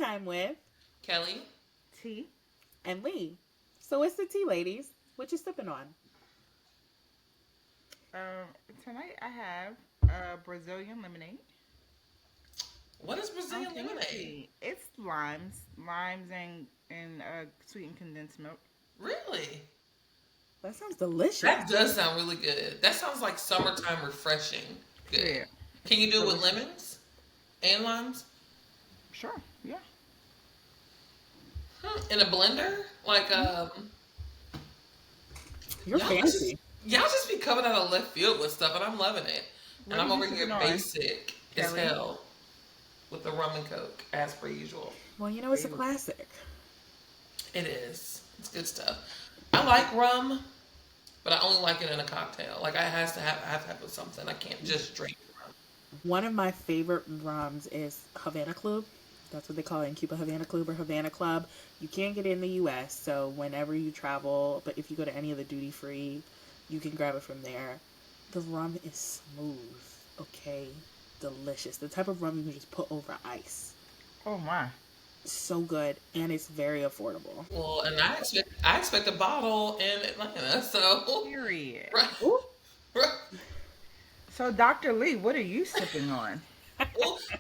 time with Kelly. Tea. and Lee. So what's the tea, ladies? What you sipping on? Um, Tonight I have Brazilian lemonade. What is I'm Brazilian lemonade? fancy. It's limes, and sweetened condensed milk. Really? That sounds delicious. That does sound really good. That sounds like summertime refreshing. Good. Period. Can you do it with Delicious. lemons and limes? Sure. Yeah. In a blender? Like You're y'all just fancy. y'all just be coming out of left field with stuff, and I'm loving it. And What I'm are you over here sipping on, basic as Kelly? hell with the rum and coke, as per usual. Well, you know it's a classic. It is. It's good stuff. I like rum, but I only like it in a cocktail. Like I have to have it with something. I can't just drink rum. One of my favorite rums is Havana Club. That's what they call it in Cuba, Havana Club or Havana Club. You can't get it in the U.S., so whenever you travel, but if you go to any of the duty free, you can grab it from there. The rum is smooth, okay? Delicious. The type of rum you can just put over ice. Oh my. So good, and it's very affordable. Well, and I expect a bottle in Atlanta. So Period. right, Ooh. right. So, Dr. Lee, what are you sipping on?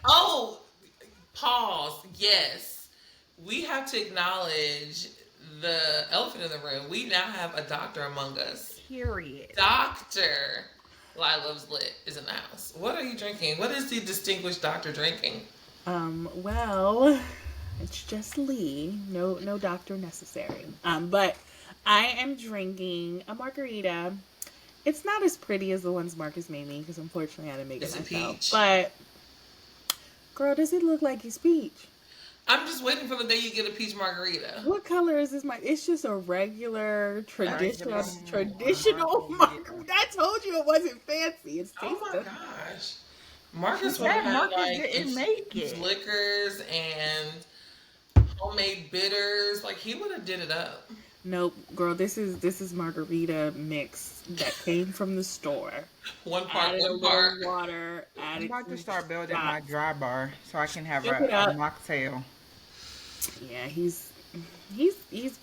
Oh, pause. Yes, we have to acknowledge the elephant in the room. We now have a doctor among us. Period. Doctor Lila's Lit is in the house. What are you drinking? What is the distinguished doctor drinking? Well, it's just Lee. No doctor necessary. But I am drinking a margarita. It's not as pretty as the ones Marcus made me because unfortunately I didn't make it Is it myself. peach? But girl, does it look like it's peach? I'm just waiting for the day you get a peach margarita. What color is this? It's just a regular traditional Regular margarita. I told you it wasn't fancy. It's Oh my tasty. gosh. Marcus would That have Marcus like didn't make it. liquors and homemade bitters. Like he would have did it up. Nope, girl. This is margarita mix that came from the store. One part, Added a one little part. water. I'm Added about to some start building my shots. dry bar so I can have Sip it a up. mocktail. Yeah, he's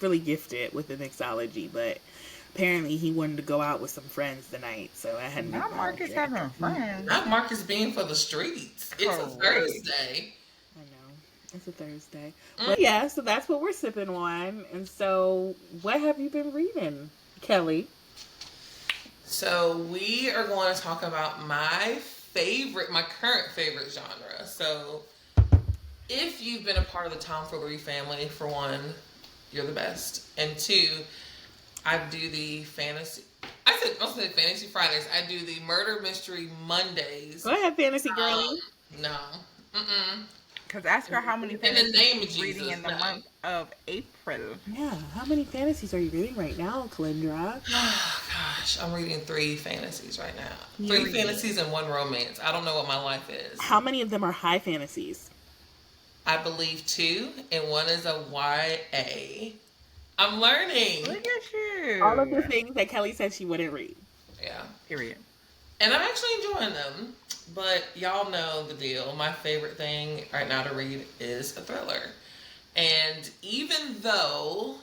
really gifted with the mixology, but apparently he wanted to go out with some friends tonight, so I had to Not Marcus having friends. Not Marcus being for the streets. It's a Correct. Thursday. I know. It's a Thursday. But yeah, so that's what we're sipping on. And so what have you been reading, Kelly? So we are going to talk about my current favorite genre. So if you've been a part of the Tomfoolery family, for one, you're the best. And two, I do the fantasy. I said Fantasy Fridays. I do the Murder Mystery Mondays. Go ahead, Fantasy Girlie. No. Mm-mm. Because ask her how many In the fantasies name of she's reading Jesus, in the no. month of April. Yeah, how many fantasies are you reading right now, Calindra? Oh, gosh, I'm reading 3 fantasies right now. You're 3 fantasies and 1 romance. I don't know what my life is. How many of them are high fantasies? I believe 2, and 1 is a YA. I'm learning. Look at you. All of the things that Kelly said she wouldn't read. Yeah. Period. And I'm actually enjoying them. But y'all know the deal. My favorite thing right now to read is a thriller. And even though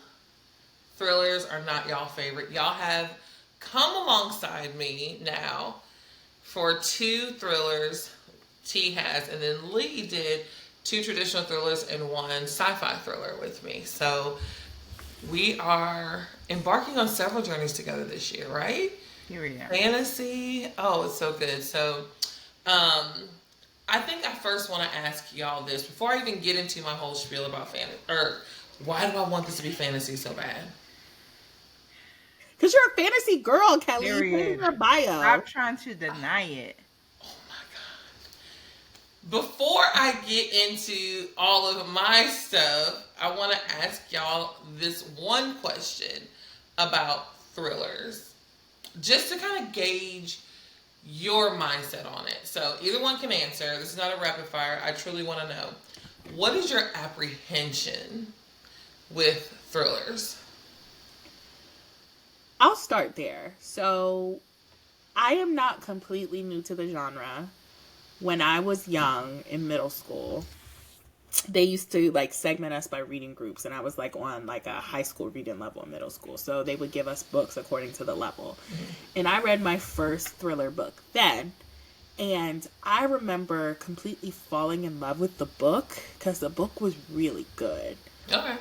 thrillers are not y'all favorite, y'all have come alongside me now for 2 thrillers T has, and then Lee did 2 traditional thrillers and 1 sci-fi thriller with me. So we are embarking on several journeys together this year, right? Period. Fantasy. Oh, it's so good. So I think I first want to ask y'all this before I even get into my whole spiel about fantasy, or why do I want this to be fantasy so bad? Because you're a fantasy girl, Kelly. Put it in Period. your bio. Stop trying to deny it. Oh my god. Before I get into all of my stuff, I want to ask y'all this one question about thrillers. Just to kind of gauge your mindset on it. So either one can answer. This is not a rapid fire. I truly want to know. What is your apprehension with thrillers? I'll start there. So I am not completely new to the genre. When I was young in middle school, they used to like segment us by reading groups, and I was like on like a high school reading level in middle school, so they would give us books according to the level. And I read my first thriller book then, and I remember completely falling in love with the book because the book was really good. Okay.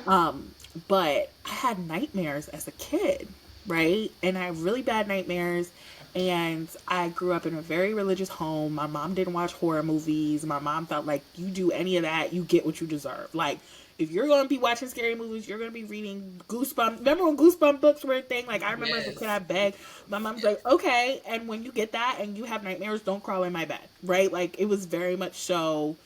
But I had nightmares as a kid, right? And I had really bad nightmares. And I grew up in a very religious home. My mom didn't watch horror movies. My mom felt like you do any of that, you get what you deserve. Like, if you're going to be watching scary movies, you're going to be reading Goosebumps. Remember when Goosebumps books were a thing? Like, I remember as a kid, I begged. My mom's like, okay. And when you get that and you have nightmares, don't crawl in my bed, right? Like, it was very much so.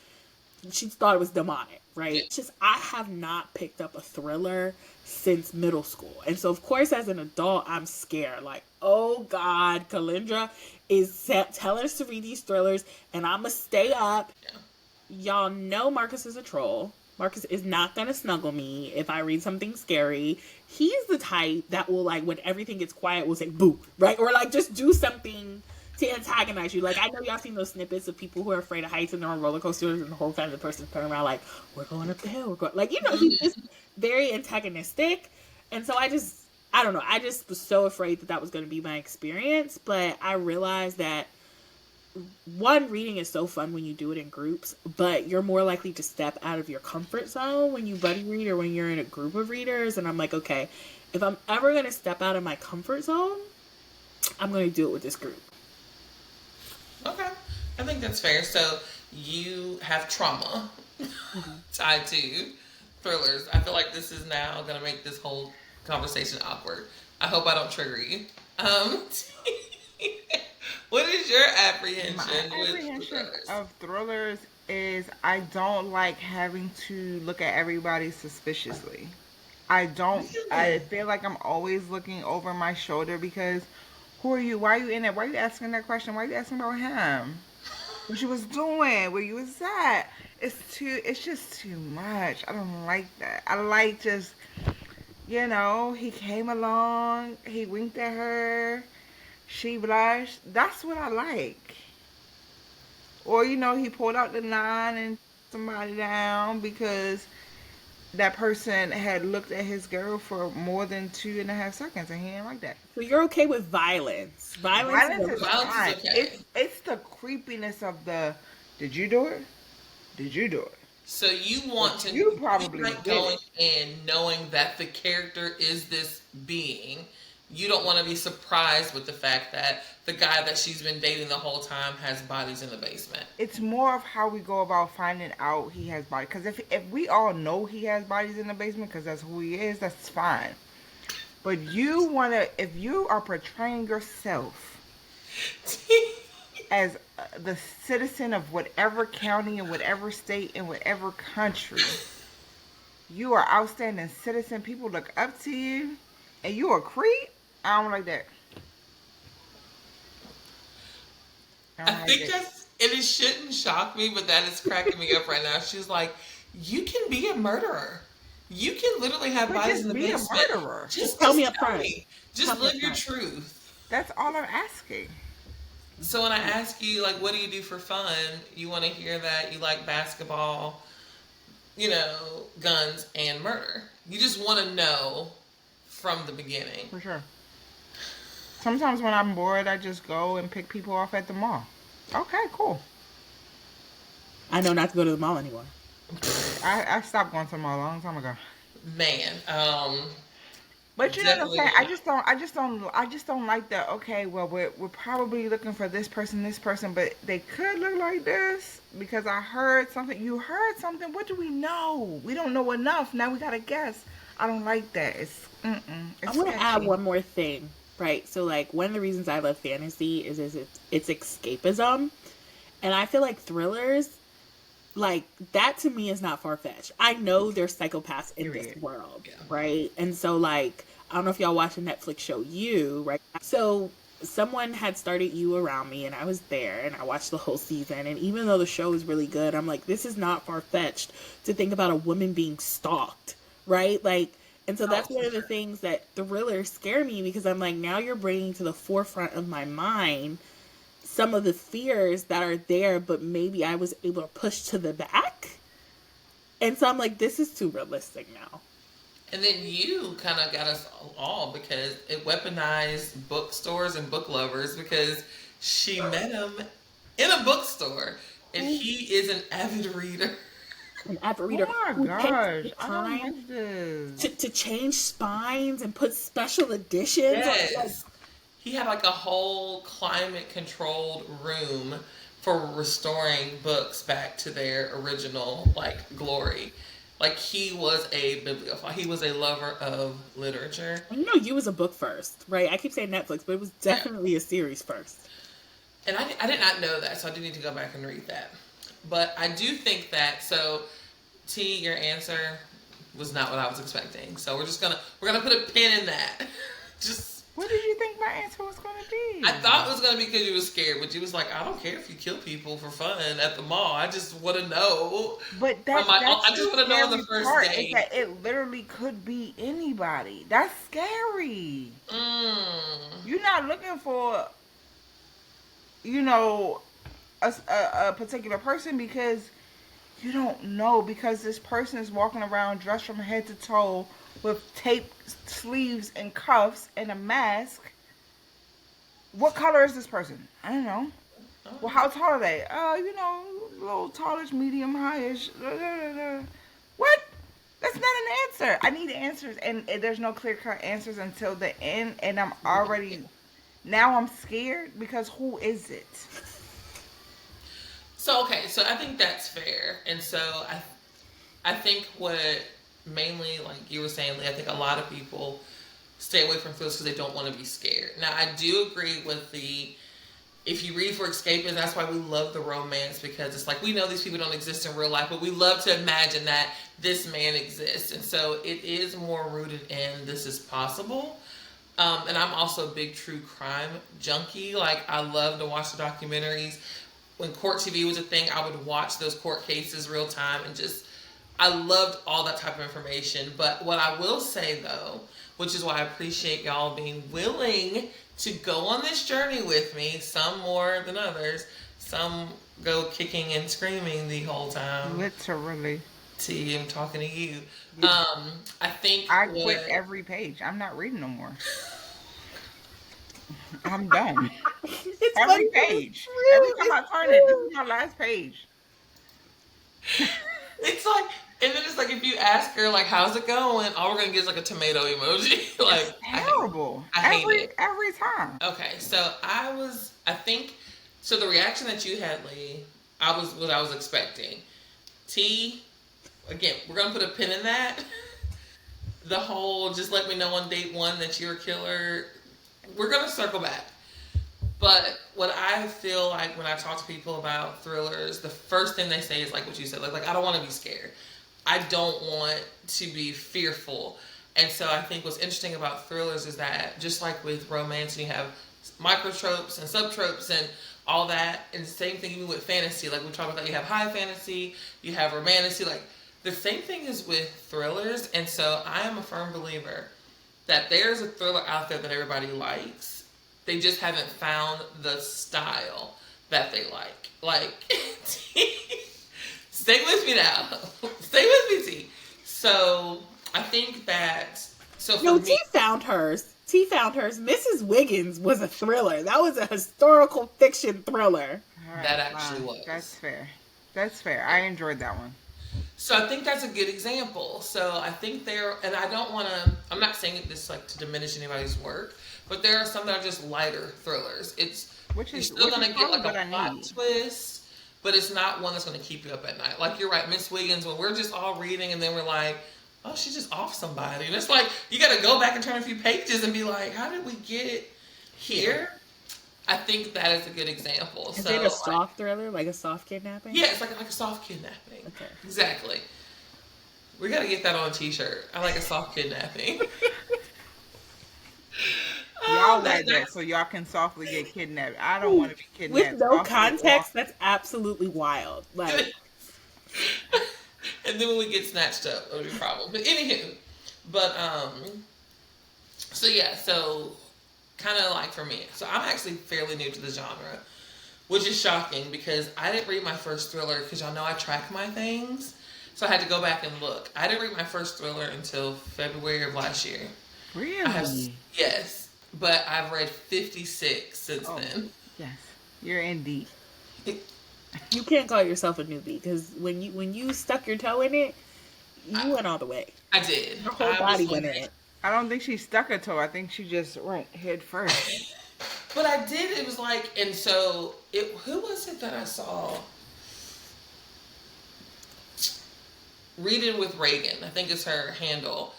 She thought it was demonic, right? It's just, I have not picked up a thriller since middle school. And so, of course, as an adult, I'm scared. Like, oh, God, Kalindra is telling us to read these thrillers, and I'm going to stay up. Yeah. Y'all know Marcus is a troll. Marcus is not going to snuggle me if I read something scary. He's the type that will, like, when everything gets quiet, will say, boo, right? Or, like, just do something to antagonize you. Like, I know y'all seen those snippets of people who are afraid of heights and they're on roller coasters, and the whole time the person's turning around like, we're going up the hill, we're going, like, you know, he's just very antagonistic. And so I don't know, I just was so afraid that was going to be my experience. But I realized that, one, reading is so fun when you do it in groups, but you're more likely to step out of your comfort zone when you buddy read or when you're in a group of readers. And I'm like, okay, if I'm ever going to step out of my comfort zone, I'm going to do it with this group. Okay, I think that's fair. So you have trauma tied to thrillers. I feel like this is now going to make this whole conversation awkward. I hope I don't trigger you. What is your apprehension with thrillers? Of thrillers is I don't like having to look at everybody suspiciously. I feel like I'm always looking over my shoulder because who are you? Why are you in there? Why are you asking that question? Why are you asking about him? What you was doing? Where you was at? It's just too much. I don't like that. I like just, he came along, he winked at her, she blushed. That's what I like. Or, he pulled out the 9 and somebody down because that person had looked at his girl for more than 2.5 seconds and he didn't like that. So you're okay with violence? Violence is fine. Okay. It's the creepiness of the, did you do it? Did you do it? So you want to, you probably like going in knowing that the character is this being. You don't want to be surprised with the fact that the guy that she's been dating the whole time has bodies in the basement. It's more of how we go about finding out he has bodies. Because if we all know he has bodies in the basement because that's who he is, that's fine. But if you are portraying yourself as the citizen of whatever county in whatever state in whatever country, you are outstanding citizen. People look up to you, and you a creep. I don't like that. I think it shouldn't shock me, but that is cracking me up right now. She's like, you can be a murderer. You can literally have bodies in the basement. Be a murderer. Just tell me up front. Just live your truth. That's all I'm asking. So when I ask you, like, what do you do for fun? You want to hear that you like basketball, guns, and murder. You just want to know from the beginning. For sure. Sometimes when I'm bored, I just go and pick people off at the mall. Okay, cool. I know not to go to the mall anymore. I stopped going to the mall a long time ago. Man, but you know what I'm saying? I just don't like that. Okay, well we're probably looking for this person, but they could look like this because I heard something. You heard something. What do we know? We don't know enough. Now we gotta guess. I don't like that. It's I want to add one more thing. Right, so like one of the reasons I love fantasy is it's escapism, and I feel like thrillers, like that to me is not far-fetched. I know there's psychopaths in this world, right? And so like I don't know if y'all watch the Netflix show You, right? So someone had started You around me, and I was there, and I watched the whole season. And even though the show is really good, I'm like, this is not far-fetched to think about a woman being stalked, right? Like. And so that's one of the things that thrillers scare me because I'm like, now you're bringing to the forefront of my mind some of the fears that are there, but maybe I was able to push to the back. And so I'm like, this is too realistic now. And then you kind of got us all because it weaponized bookstores and book lovers because she met him in a bookstore and he is an avid reader. An avid Oh reader my who takes gosh, the I don't time like this. to change spines and put special editions. Like, Yes. He had like a whole climate controlled room for restoring books back to their original like glory. Like he was a bibliophile. He was a lover of literature. you was a book first, right? I keep saying Netflix, but it was Yeah. definitely a series first. And I did not know that, so I do need to go back and read that. But I do think that so T, your answer was not what I was expecting. So we're gonna put a pin in that. Just What did you think my answer was going to be? I thought it was gonna be because you was scared, but you was like, I don't care if you kill people for fun at the mall. I just want to know. But I just want to know on the scary first part day. is that it literally could be anybody. That's scary. You're not looking for, a particular person because you don't know, because this person is walking around dressed from head to toe with taped sleeves and cuffs and a mask. What color is this person? I don't know. Well, how tall are they? Little tallish, medium, highish. What? That's not an answer. I need answers, and there's no clear cut answers until the end. And now I'm scared because who is it? So okay, so I think that's fair, and so I think what mainly like you were saying, Lee, I think a lot of people stay away from thrillers because they don't want to be scared. Now I do agree with if you read for escapism, that's why we love the romance, because it's like we know these people don't exist in real life, but we love to imagine that this man exists, and so it is more rooted in this is possible. And I'm also a big true crime junkie. Like I love to watch the documentaries. When court TV was a thing, I would watch those court cases real time and I loved all that type of information. But what I will say though, which is why I appreciate y'all being willing to go on this journey with me, some more than others, some go kicking and screaming the whole time. Literally. T, I'm talking to you. I think I quit every page. I'm not reading no more. I'm done. It's Every funny, page. it's Every true, time I it's turn it, this true. is my last page. It's like, and then it's like if you ask her like, "How's it going?" All we're gonna get is like a tomato emoji. Like Terrible. I hate it. Every time. Okay, so I think, so the reaction that you had, Lee, I was what I was expecting. T, again, we're gonna put a pin in that. The whole just let me know on date one that you're a killer. We're gonna circle back. But what I feel like when I talk to people about thrillers, the first thing they say is like what you said, like I don't want to be scared. I don't want to be fearful. And so I think what's interesting about thrillers is that just like with romance, you have microtropes and subtropes and all that, and the same thing even with fantasy. Like we talk about that, you have high fantasy, you have romantasy. Like the same thing is with thrillers. And so I am a firm believer that there's a thriller out there that everybody likes. They just haven't found the style that they like. Like, stay with me now. Stay with me, T. So I think that. So for No, me, T found hers. T found hers. Mrs. Wiggins was a thriller. That was a historical fiction thriller. All right, that actually fine. was. That's fair. That's fair. I enjoyed that one. So I think that's a good example. So I think and I don't want to. I'm not saying this like to diminish anybody's work, but there are some that are just lighter thrillers. You're still gonna get like a plot twist, but it's not one that's gonna keep you up at night. Like you're right, Miss Wiggins. When we're just all reading and then we're like, oh, she's just off somebody, and it's like you got to go back and turn a few pages and be like, how did we get here? I think that is a good example. Is it a soft thriller, like a soft kidnapping? Yeah, it's like a soft kidnapping. Okay. Exactly. We gotta get that on a t-shirt. I like a soft kidnapping. Y'all like that so y'all can softly get kidnapped. I don't want to be kidnapped. With no context, that's absolutely wild. Like, and then when we get snatched up, it'll be a problem. But anywho, so yeah, so kind of like for me. So I'm actually fairly new to the genre, which is shocking because I didn't read my first thriller because y'all know I track my things. So I had to go back and look. I didn't read my first thriller until February of last year. Really? Yes, but I've read 56 since then. Yes, you're in deep. You can't call yourself a newbie because when you stuck your toe in it, you went all the way. I did. Your whole body went in it. I don't think she stuck her toe. I think she just went head first. But I did. It was like, and so who was it that I saw? Reading with Reagan, I think is her handle.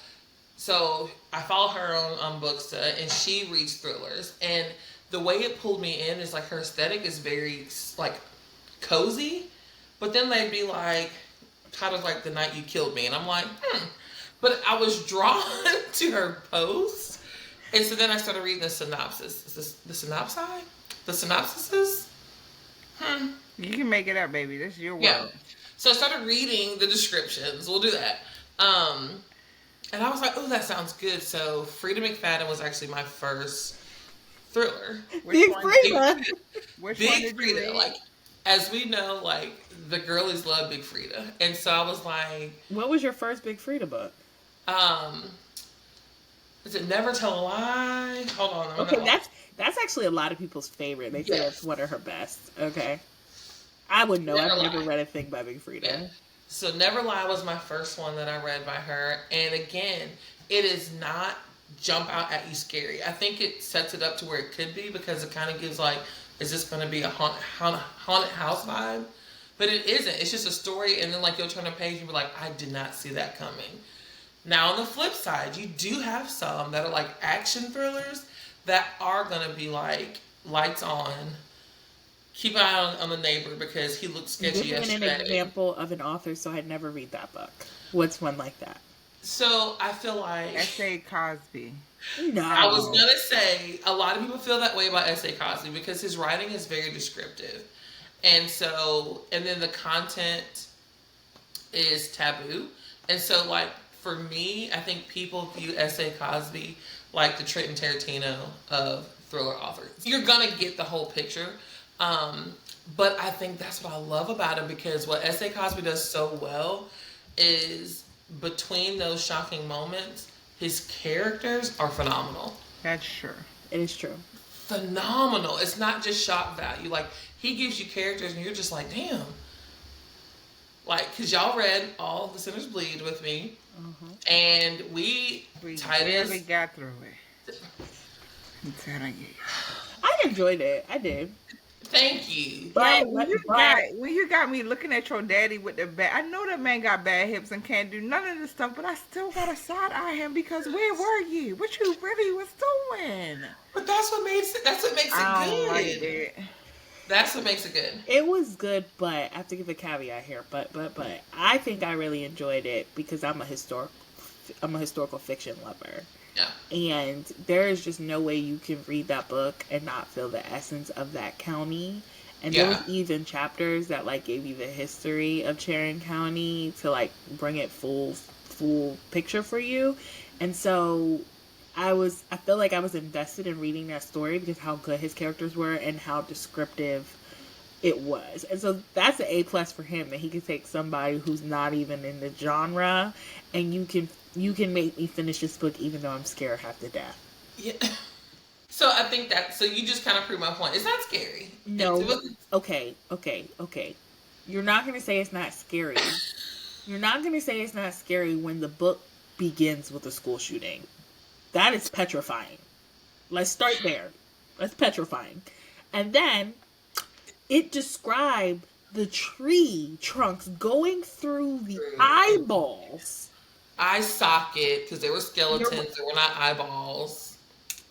So I follow her on Booksta, and she reads thrillers. And the way it pulled me in is like her aesthetic is very like cozy, but then they'd be like, kind of like The Night You Killed Me, and I'm like, But I was drawn to her post, and so then I started reading the synopsis. Is this the synopsis? The synopsises? You can make it up, baby. This is your word. Yeah. So I started reading the descriptions. We'll do that. And I was like, oh, that sounds good. So Frida McFadden was actually my first thriller. Big Frida. Which Big one did Frida. you read? Like, as we know, like, the girlies love Big Frida. And so I was like... What was your first Big Frida book? Is it Never Tell a Lie? Hold on. Okay, that's actually a lot of people's favorite. They say it's one of her best. Okay. I would know. I've never read a thing by Big Frida. Yeah. So Never Lie was my first one that I read by her. And again, it is not jump out at you scary. I think it sets it up to where it could be because it kind of gives like, is this going to be a haunted house vibe? But it isn't. It's just a story, and then like you'll turn a page and be like, I did not see that coming. Now on the flip side, you do have some that are like action thrillers that are going to be like lights on. Keep an eye on the neighbor because he looked sketchy yesterday. Give me an example of an author, so I'd never read that book. What's one like that? So I feel like S.A. Cosby. No. I was gonna say a lot of people feel that way about S.A. Cosby because his writing is very descriptive, and then the content is taboo, and so like for me, I think people view S.A. Cosby like the Trenton Tarantino of thriller authors. You're gonna get the whole picture, but I think that's what I love about him because what S.A. Cosby does so well is between those shocking moments, his characters are phenomenal. That's true. It is true. Phenomenal. It's not just shock value. Like, he gives you characters and you're just like, damn. Like, because y'all read All the Sinners Bleed with me. Mm-hmm. And we barely got through it. I'm telling you. I enjoyed it. I did. Thank you. But when you got me looking at your daddy with the bad, I know that man got bad hips and can't do none of this stuff, but I still got to side eye him because where were you? What you really was doing? But that's what makes it good. Like it. That's what makes it good. It was good, but I have to give a caveat here. But I think I really enjoyed it because I'm a historical fiction lover. Yeah. And there is just no way you can read that book and not feel the essence of that county. And there was even chapters that like gave you the history of Charon County to like bring it full picture for you. And so I feel like I was invested in reading that story because how good his characters were and how descriptive it was. And so that's an A+ for him, that he could take somebody who's not even in the genre and you can make me finish this book even though I'm scared half to death. Yeah. So I think so you just kind of proved my point. It's not scary. No. Okay. You're not going to say it's not scary. You're not going to say it's not scary when the book begins with a school shooting. That is petrifying. Let's start there. That's petrifying. And then it described the tree trunks going through the eyeballs. Eye socket, because they were skeletons, they were not eyeballs.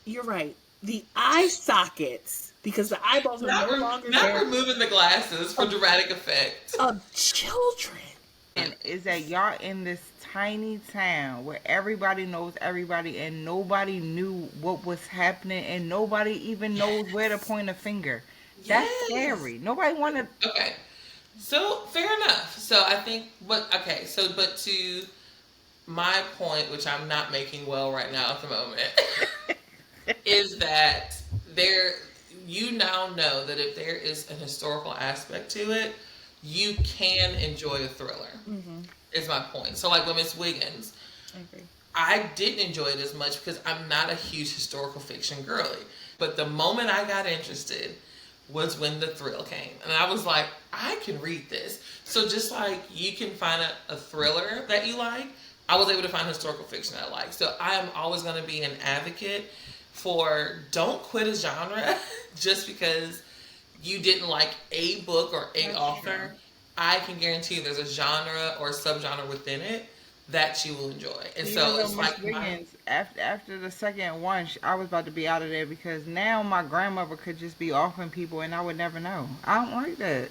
You're right. The eye sockets, because the eyeballs are no longer not there. Removing the glasses for dramatic effect. Of children. And is that y'all in this tiny town where everybody knows everybody and nobody knew what was happening and nobody even knows where to point a finger. That's scary. Nobody wanted. Okay. So, fair enough. So, I think, but to my point, which I'm not making well right now at the moment, is that you now know that if there is an historical aspect to it, you can enjoy a thriller. Mm-hmm. is my point. So like with Miss Wiggins, I agree. I didn't enjoy it as much because I'm not a huge historical fiction girly. But the moment I got interested was when the thrill came. And I was like, I can read this. So just like you can find a thriller that you like, I was able to find historical fiction I like. So I am always going to be an advocate for don't quit a genre just because you didn't like a book or a author. I can guarantee you there's a genre or subgenre within it that you will enjoy. And so it's like Wiggins, after the second one, I was about to be out of there because now my grandmother could just be offering people and I would never know. I don't like that.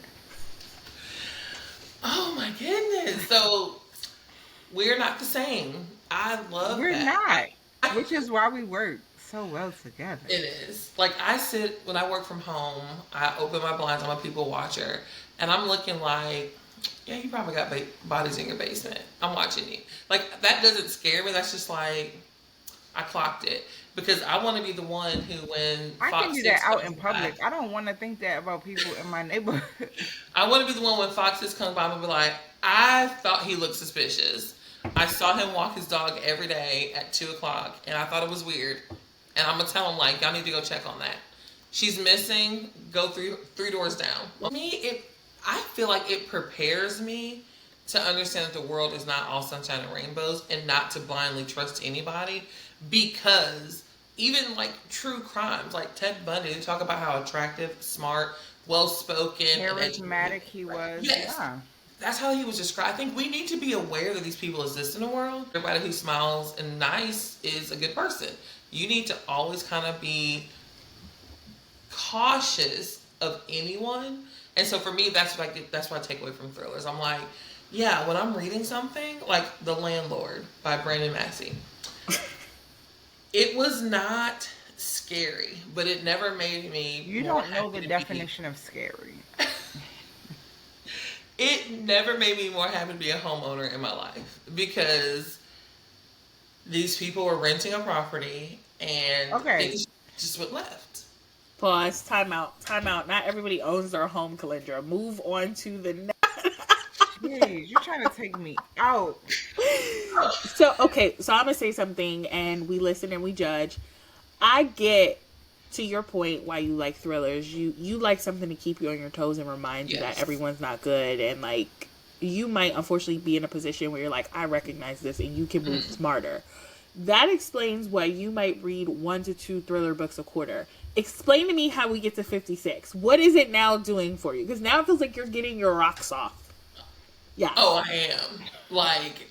Oh my goodness. So we're not the same. I love We're that. not. Which is why we work so well together. It is. Like I sit, when I work from home, I open my blinds, I'm a people watcher, and I'm looking like, yeah, you probably got bodies in your basement. I'm watching you. Like, that doesn't scare me. That's just like, I clocked it. Because I want to be the one who, when I Fox can do 6 that out comes in public. by, I don't want to think that about people in my neighborhood. I want to be the one when Fox 6 comes by and be like, I thought he looked suspicious. I saw him walk his dog every day at 2 o'clock, and I thought it was weird. And I'm going to tell him, like, y'all need to go check on that. She's missing. Go three doors down. For me, I feel like it prepares me to understand that the world is not all sunshine and rainbows and not to blindly trust anybody, because even like true crimes like Ted Bundy, they talk about how attractive, smart, well-spoken, charismatic he was. Yes. Yeah. That's how he was described. I think we need to be aware that these people exist in the world. Everybody who smiles and nice is a good person. You need to always kind of be cautious of anyone. And so for me, that's what I take away from thrillers. I'm like, yeah, when I'm reading something like The Landlord by Brandon Massey, it was not scary, but it never made me. You don't know the definition of scary. It never made me more happy to be a homeowner in my life, because these people were renting a property and things just went left. Pause. Time out. Not everybody owns their home, Kalindra. Move on to the next. Jeez, you're trying to take me out. So I'm gonna say something, and we listen and we judge. I get to your point why you like thrillers. You like something to keep you on your toes and remind you that everyone's not good, and like you might unfortunately be in a position where you're like, I recognize this, and you can move smarter. That explains why you might read 1 to 2 thriller books a quarter. Explain to me how we get to 56. What is it now doing for you? Because now it feels like you're getting your rocks off. Yeah. Oh, I am. Like,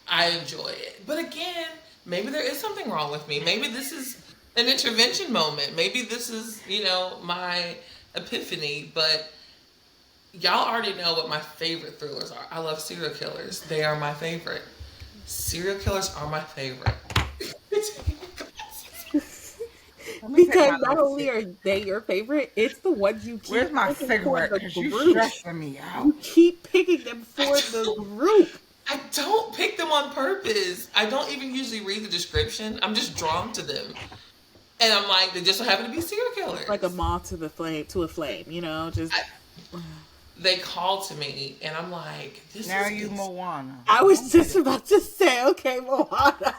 I enjoy it. But again, maybe there is something wrong with me. Maybe this is an intervention moment. Maybe this is, my epiphany. But y'all already know what my favorite thrillers are. I love serial killers. They are my favorite. Serial killers are my favorite. Because not only are they your favorite, it's the ones you keep. Where's my cigarette? Because you're stressing me out. You keep picking them for the group. I don't pick them on purpose. I don't even usually read the description. I'm just drawn to them. And I'm like, they just so happen to be serial killers. Like a moth to a flame, They call to me, and I'm like, this now is... you Moana. I was just about to say, okay, Moana.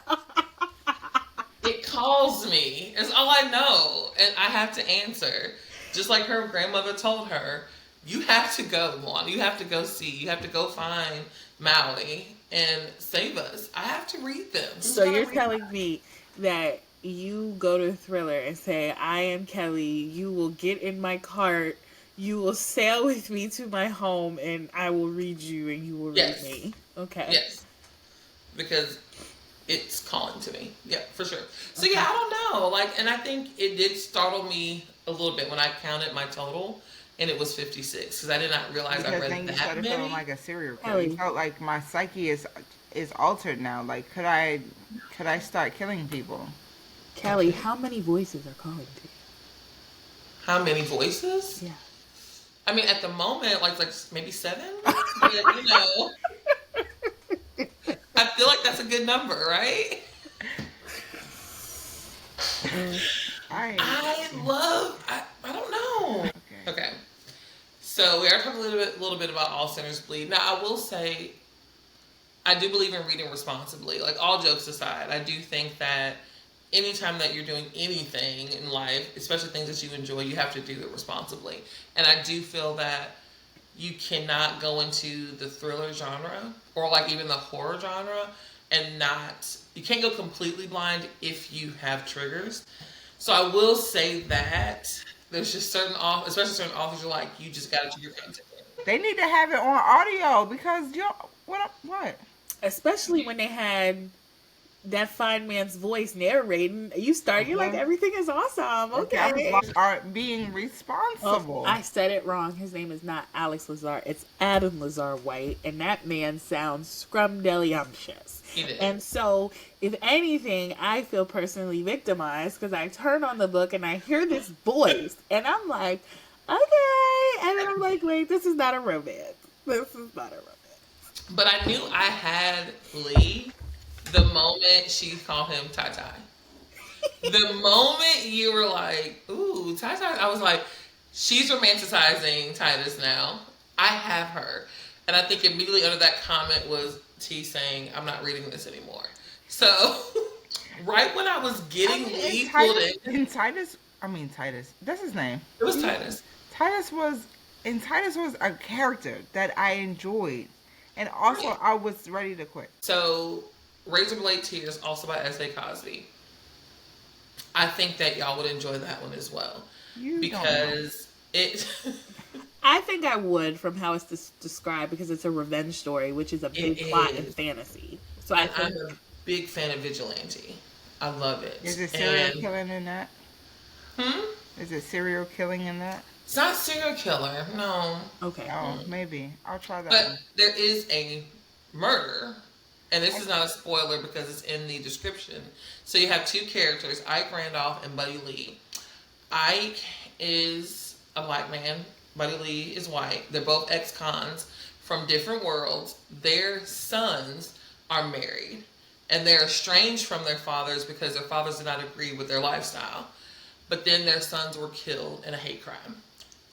It calls me. It's all I know. And I have to answer. Just like her grandmother told her, you have to go, Moana. You have to go see. You have to go find Maui and save us. I have to read them. So you're telling me that you go to Thriller and say, I am Keli. You will get in my cart. You will sail with me to my home, and I will read you, and you will read me. Okay. Yes. Because it's calling to me. Yeah, for sure. So yeah, I don't know. Like, and I think it did startle me a little bit when I counted my total, and it was 56, because I did not realize I read then you that started many. feeling like a serial killer. You felt like my psyche is altered now. Like, could I start killing people? Keli, how many voices are calling to you? How many voices? Yeah. I mean, at the moment, like maybe 7. But, I feel like that's a good number, right? I don't know. Okay. So we are talking a little bit about All Sinners Bleed. Now, I will say, I do believe in reading responsibly. Like, all jokes aside, I do think that anytime that you're doing anything in life, especially things that you enjoy, you have to do it responsibly. And I do feel that you cannot go into the thriller genre or like even the horror genre and not, you can't go completely blind if you have triggers. So I will say that there's just certain especially certain authors you're like, you just gotta keep your content. They need to have it on audio because what? Especially when they had that fine man's voice narrating. You're like, everything is awesome. Okay. Are being Oh, responsible. I said it wrong. His name is not Alex Lazar. It's Adam Lazar White. And that man sounds scrumdiddlyumptious. And so, if anything, I feel personally victimized because I turn on the book and I hear this voice. And I'm like, okay. And then I'm like, wait, this is not a romance. This is not a romance. But I knew I had Lee the moment she called him Tai Tai. The moment you were like, ooh, Tai Tai, I was like, she's romanticizing Titus now. I have her. And I think immediately under that comment was T saying, I'm not reading this anymore. So, right when I was getting Lee pulled in. Titus, that's his name. It was Titus. Titus was a character that I enjoyed. And also, I was ready to quit. So, Razorblade Tears, also by S.A. Cosby. I think that y'all would enjoy that one as well. Because it... I think I would from how it's described because it's a revenge story, which is a big plot in fantasy. So I'm a big fan of Vigilante. I love it. Is it serial killing in that? Is it serial killing in that? It's not serial killer, no. Okay. Oh, maybe. I'll try that But one. there is a murder, and this is not a spoiler because it's in the description. So you have two characters, Ike Randolph and Buddy Lee. Ike is a black man. Buddy Lee is white. They're both ex-cons from different worlds. Their sons are married, and they're estranged from their fathers because their fathers did not agree with their lifestyle. But then their sons were killed in a hate crime.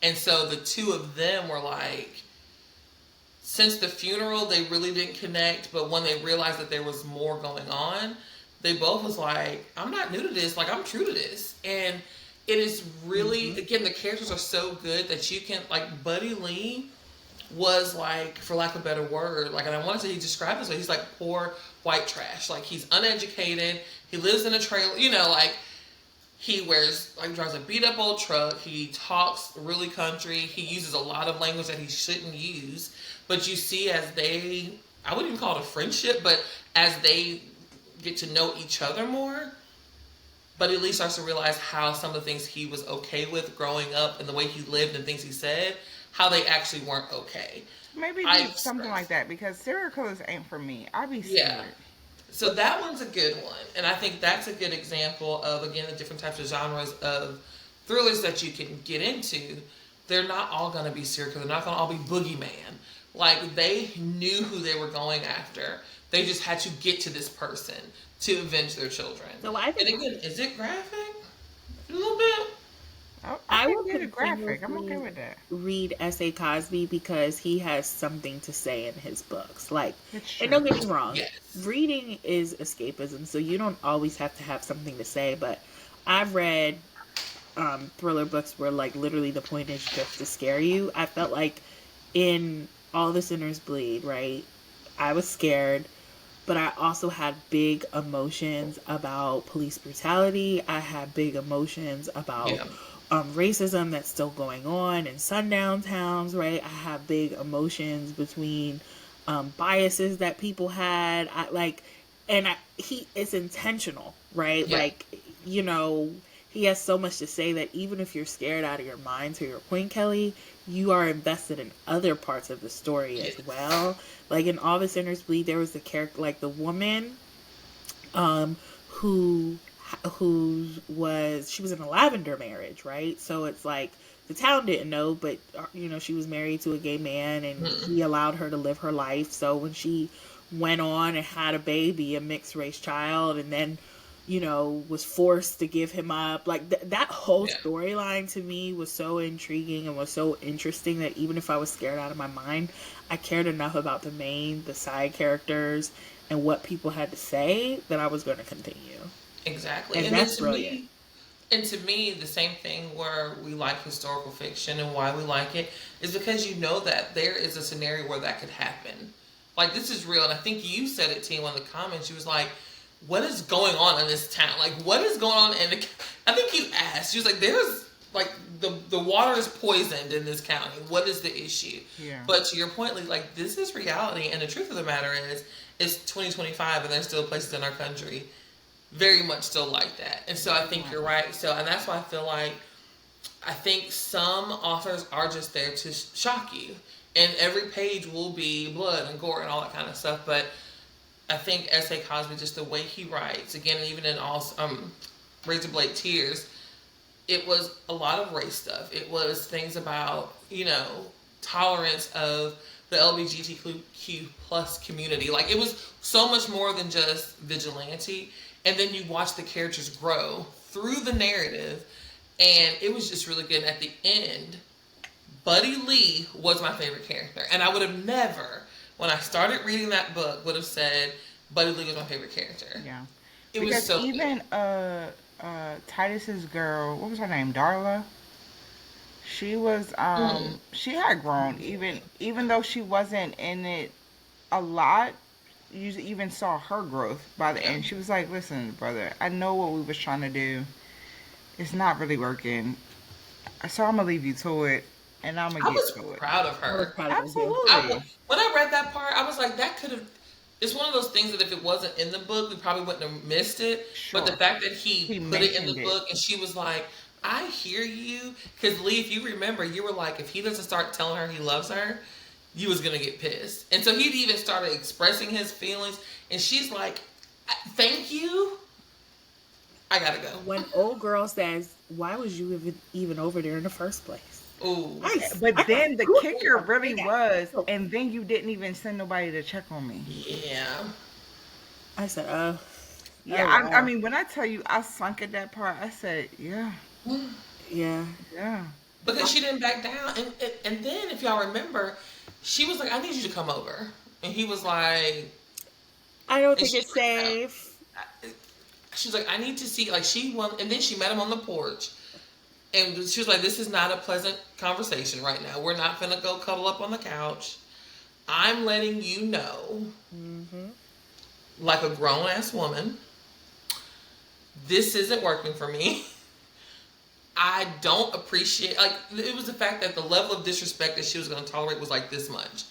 And so the two of them were like, since the funeral, they really didn't connect. But when they realized that there was more going on, they both was like, I'm not new to this. Like, I'm true to this. And it is really, again, the characters are so good that you can, like, Buddy Lee was like, for lack of a better word, like, and I wanted to, he described this way, he's like poor white trash. Like, he's uneducated. He lives in a trailer, you know, like, he wears, like, drives a beat up old truck. He talks really country. He uses a lot of language that he shouldn't use. But you see as they, I wouldn't even call it a friendship, but as they get to know each other more, Buddy Lee starts to realize how some of the things he was okay with growing up and the way he lived and things he said, how they actually weren't okay. Maybe something like that because serial killers ain't for me. I'll be scared. Yeah. So that one's a good one. And I think that's a good example of, again, the different types of genres of thrillers that you can get into. They're not all going to be serial killers. They're not going to all be boogeyman. Like, they knew who they were going after. They just had to get to this person to avenge their children. So I think, and again, is it graphic? A little bit. I would get it graphic. I'm okay with that. Read S.A. Cosby because he has something to say in his books. Like, and don't get me wrong, yes. Reading is escapism, so you don't always have to have something to say. But I've read thriller books where, like, literally the point is just to scare you. I felt like in All the Sinners Bleed, right? I was scared. But I also had big emotions about police brutality. I had big emotions about racism that's still going on in sundown towns, right? I have big emotions between biases that people had. It's intentional, right? Yeah. Like, you know, he has so much to say that even if you're scared out of your mind, to your point, Kelly, you are invested in other parts of the story as well. Like in All the Sinners Bleed, there was the character, like the woman, who she was in a lavender marriage, right? So it's like the town didn't know, but you know, she was married to a gay man and he allowed her to live her life. So when she went on and had a baby, a mixed race child, and then was forced to give him up. Like that whole Yeah. storyline to me was so intriguing and was so interesting that even if I was scared out of my mind, I cared enough about the side characters, and what people had to say that I was going to continue. Exactly. And And then that's brilliant. to me, the same thing where we like historical fiction and why we like it is because you know that there is a scenario where that could happen. Like, this is real. And I think you said it to in one of the comments. You was like, what is going on in this town? Like, what is going on in the... I think you asked. She was like, there's, like, the water is poisoned in this county. What is the issue? Yeah. But to your point, like, this is reality. And the truth of the matter is, it's 2025 and there's still places in our country very much still like that. And so I think you're right. So, and that's why I think some authors are just there to shock you. And every page will be blood and gore and all that kind of stuff. But I think S.A. Cosby, just the way he writes, again, even in all Razor Blade Tears, it was a lot of race stuff. It was things about, tolerance of the LGBTQ plus community. Like, it was so much more than just vigilante. And then you watch the characters grow through the narrative, and it was just really good. And at the end, Buddy Lee was my favorite character. And I would have never, when I started reading that book, would have said Buddy Lee was my favorite character. Yeah. It because was so even good. Titus's girl, what was her name? Darla? She was she had grown even though she wasn't in it a lot. You even saw her growth by the end. She was like, listen, brother, I know what we was trying to do. It's not really working. So I'm going to leave you to it, and I'm going to get to it. I was proud of her. Absolutely. When I read that part, I was like, that could have... It's one of those things that if it wasn't in the book, we probably wouldn't have missed it. Sure. But the fact that he put it in the mentioned book, and she was like, I hear you. Because, Lee, if you remember, you were like, if he doesn't start telling her he loves her, you was going to get pissed. And so he'd even started expressing his feelings. And she's like, thank you. I got to go. When old girl says, why was you even over there in the first place? Ooh. But then the kicker really was, and then you didn't even send nobody to check on me. Yeah. I said, yeah, wow. I mean, when I tell you I sunk at that part, I said, yeah. Yeah. Yeah. Because she didn't back down. And then, if y'all remember, she was like, I need you to come over. And he was like... I don't think it's safe. She was like, I need to see... Like, she won... And then she met him on the porch. And she was like, this is not a pleasant conversation right now. We're not going to go cuddle up on the couch. I'm letting you know, like a grown-ass woman, this isn't working for me. I don't appreciate... Like, it was the fact that the level of disrespect that she was going to tolerate was like this much.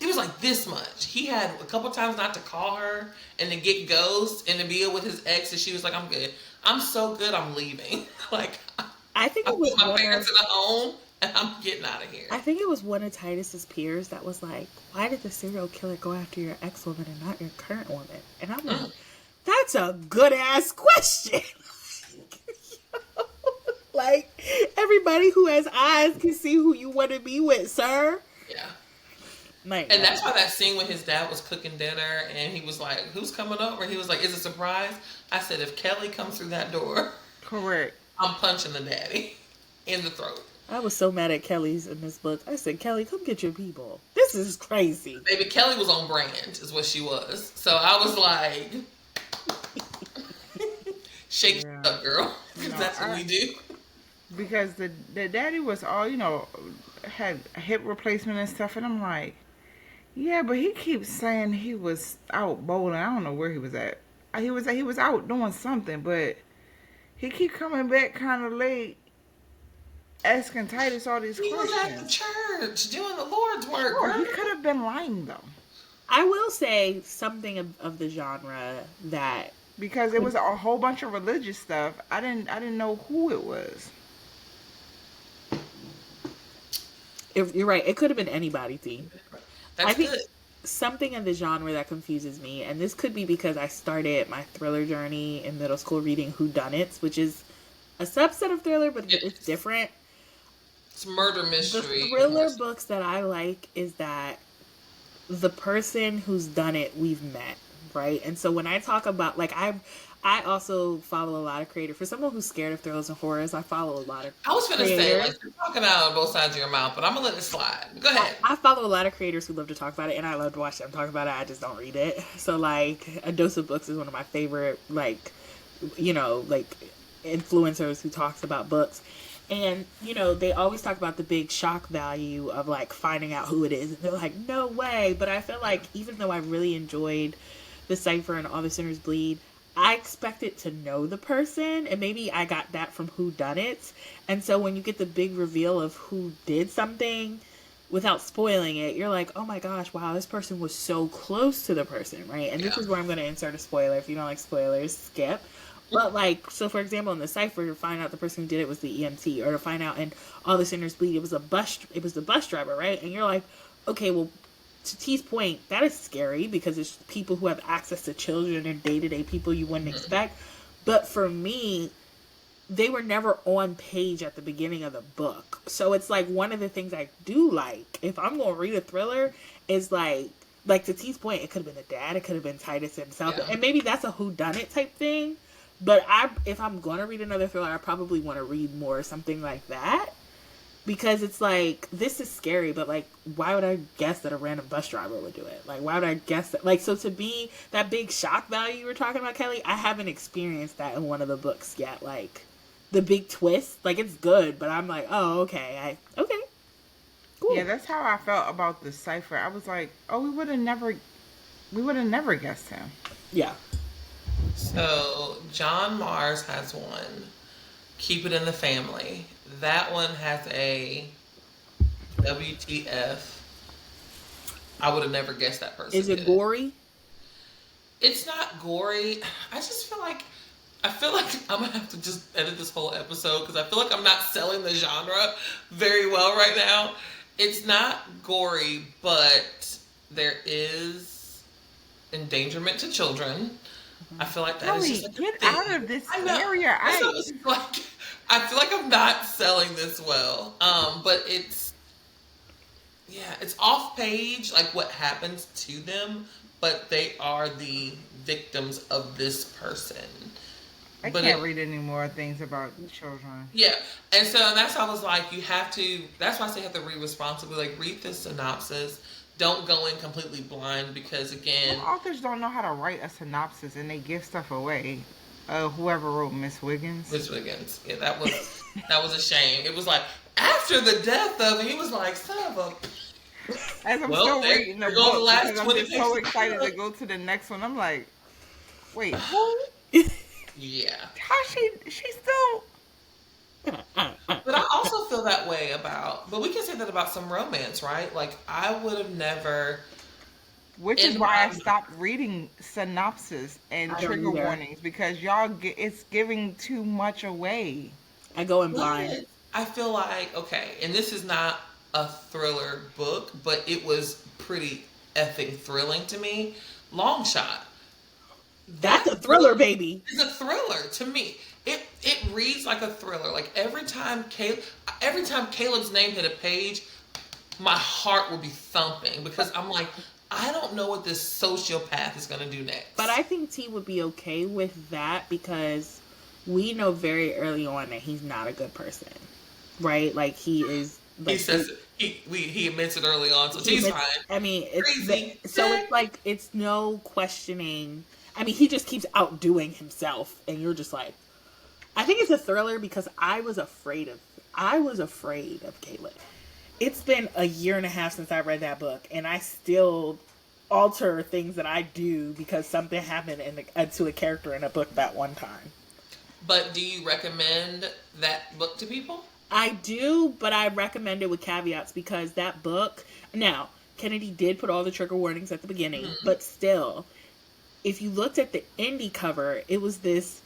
It was like this much. He had a couple times not to call her and to get ghost and to be with his ex, and she was like, I'm good. I'm so good, I'm leaving. Like, I think I it was put my parents in a home, and I'm getting out of here. I think it was one of Titus's peers that was like, why did the serial killer go after your ex-woman and not your current woman? And I'm like, that's a good-ass question. Like, everybody who has eyes can see who you want to be with, sir. Yeah. Like, And that's why that scene when his dad was cooking dinner and he was like, who's coming over? He was like, is it a surprise? I said, if Keli comes through that door, Correct. I'm punching the daddy in the throat. I was so mad at Kelly's in this book. I said, Keli, come get your people. This is crazy. Baby, Keli was on brand, is what she was. So I was like, shake it up, girl. Because that's what we do. Because the daddy was all, had a hip replacement and stuff, and I'm like, yeah, but he keeps saying he was out bowling. I don't know where he was at. He was out doing something, but he keep coming back kind of late, asking Titus all these questions. He was at the church doing the Lord's work. Or he could have been lying though. I will say something of the genre that, because it was a whole bunch of religious stuff. I didn't know who it was. you're right, it could have been anybody, T. I think good. Something in the genre that confuses me, and this could be because I started my thriller journey in middle school reading whodunits, which is a subset of thriller, but it's different. It's murder mystery. The thriller books that I like is that the person who's done it, we've met, right? And so when I talk about, like, I also follow a lot of creators. For someone who's scared of thrillers and horrors, I follow a lot of I was gonna say, creators. like, you're talking out of both sides of your mouth, but I'm gonna let it slide. Go ahead. I follow a lot of creators who love to talk about it, and I love to watch them talk about it. I just don't read it. So, like, A Dose of Books is one of my favorite, like, like, influencers who talks about books. And, they always talk about the big shock value of, like, finding out who it is. And they're like, no way. But I feel like even though I really enjoyed The Cipher and All the Sinners Bleed, I expected to know the person, and maybe I got that from whodunits. And so when you get the big reveal of who did something, without spoiling it, you're like, oh my gosh, wow, this person was so close to the person, right? And this is where I'm going to insert a spoiler. If you don't like spoilers, skip. But, like, so for example, in The Cipher, to find out the person who did it was the EMT, or to find out in All the Sinners Bleed, it was the bus driver, right? And you're like, okay, well, to T's point, that is scary because it's people who have access to children and day-to-day people you wouldn't expect. But for me, they were never on page at the beginning of the book. So it's like one of the things I do like, if I'm going to read a thriller, is like to T's point, it could have been the dad, it could have been Titus himself. Yeah. And maybe that's a whodunit type thing. But if I'm going to read another thriller, I probably want to read more something like that. Because it's like, this is scary, but, like, why would I guess that a random bus driver would do it? Like, why would I guess that? Like, so to be that big shock value you were talking about, Kelly, I haven't experienced that in one of the books yet. Like, the big twist, like, it's good, but I'm like, oh, okay. Okay. Cool. Yeah, that's how I felt about The Cipher. I was like, oh, we would have never guessed him. Yeah. So, John Mars has one. Keep It in the Family. That one has a WTF. I would have never guessed that person. Is it gory? It's not gory. I feel like I'm gonna have to just edit this whole episode because I feel like I'm not selling the genre very well right now. It's not gory, but there is endangerment to children. I feel like that is just like get out of this area. I feel like I'm not selling this well. But it's off page, like what happens to them, but they are the victims of this person. I can't read any more things about children. Yeah, and so that's why I was like, that's why I say you have to read responsibly. Like, read the synopsis. Don't go in completely blind because, again... Some authors don't know how to write a synopsis and they give stuff away. Whoever wrote Miss Wiggins. Miss Wiggins. Yeah, that was a shame. It was like, after the death of him, he was like, son of a... As I'm still reading the book, because I'm just so excited to go to the next one. I'm like, wait, who? Yeah. How she still... But I also feel that way but we can say that about some romance, right? Like, I would have never... Which is why I stopped reading synopsis and trigger warnings, because it's giving too much away. I go in blind. I feel like, okay, and this is not a thriller book, but it was pretty effing thrilling to me. Long Shot. That's a thriller, baby. It's a thriller to me. It reads like a thriller. Like, every time Caleb's name hit a page, my heart would be thumping because I'm like, I don't know what this sociopath is going to do next. But I think T would be okay with that because we know very early on that he's not a good person, right? Like, he is. Like, he says he admits it early on, so T's fine. I mean, crazy. So it's like, it's no questioning. I mean, he just keeps outdoing himself, and you're just like, I think it's a thriller because I was afraid of Caleb. It's been a year and a half since I read that book, and I still alter things that I do because something happened to a character in a book that one time. But do you recommend that book to people? I do, but I recommend it with caveats because that book... Now, Kennedy did put all the trigger warnings at the beginning, but still, if you looked at the indie cover, it was this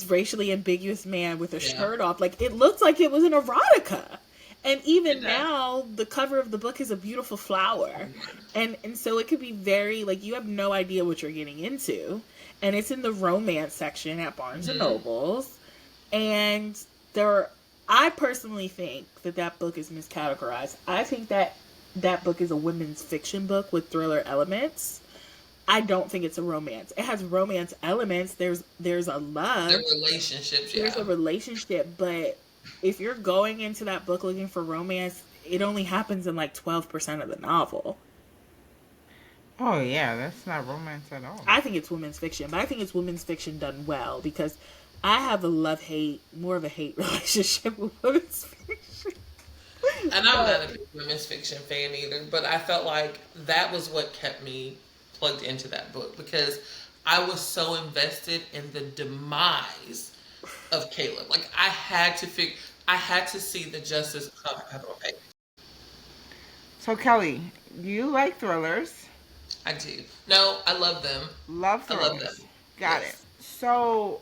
racially ambiguous man with a shirt off. Like, it looked like it was an erotica. And even now, the cover of the book is a beautiful flower. And so it could be very, like, you have no idea what you're getting into. And it's in the romance section at Barnes & Nobles. And I personally think that book is miscategorized. I think that book is a women's fiction book with thriller elements. I don't think it's a romance. It has romance elements. There's a love. Their relationships, yeah. There's a relationship, but if you're going into that book looking for romance, it only happens in like 12% of the novel. Oh yeah, that's not romance at all. I think it's women's fiction, but I think it's women's fiction done well because I have a love-hate, more of a hate relationship with women's fiction. And I'm not a big women's fiction fan either, but I felt like that was what kept me plugged into that book because I was so invested in the demise of Caleb. Like I had to see the justice come out of it. So Kelly, you like thrillers? I do. No, I love them. Love I thrillers. love them. Got Yes. it. So,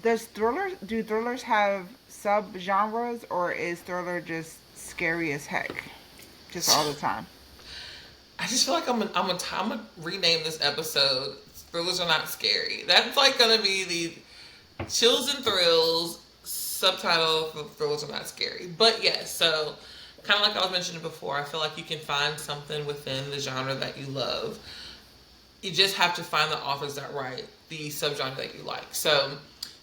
do thrillers have sub-genres, or is thriller just scary as heck? Just all the time? I just feel like I'm gonna rename this episode. Thrillers are not scary. That's like gonna be the chills and thrills subtitle. Thrillers are not scary. But yes, so kind of like I was mentioning before, I feel like you can find something within the genre that you love. You just have to find the authors that write the subgenre that you like. So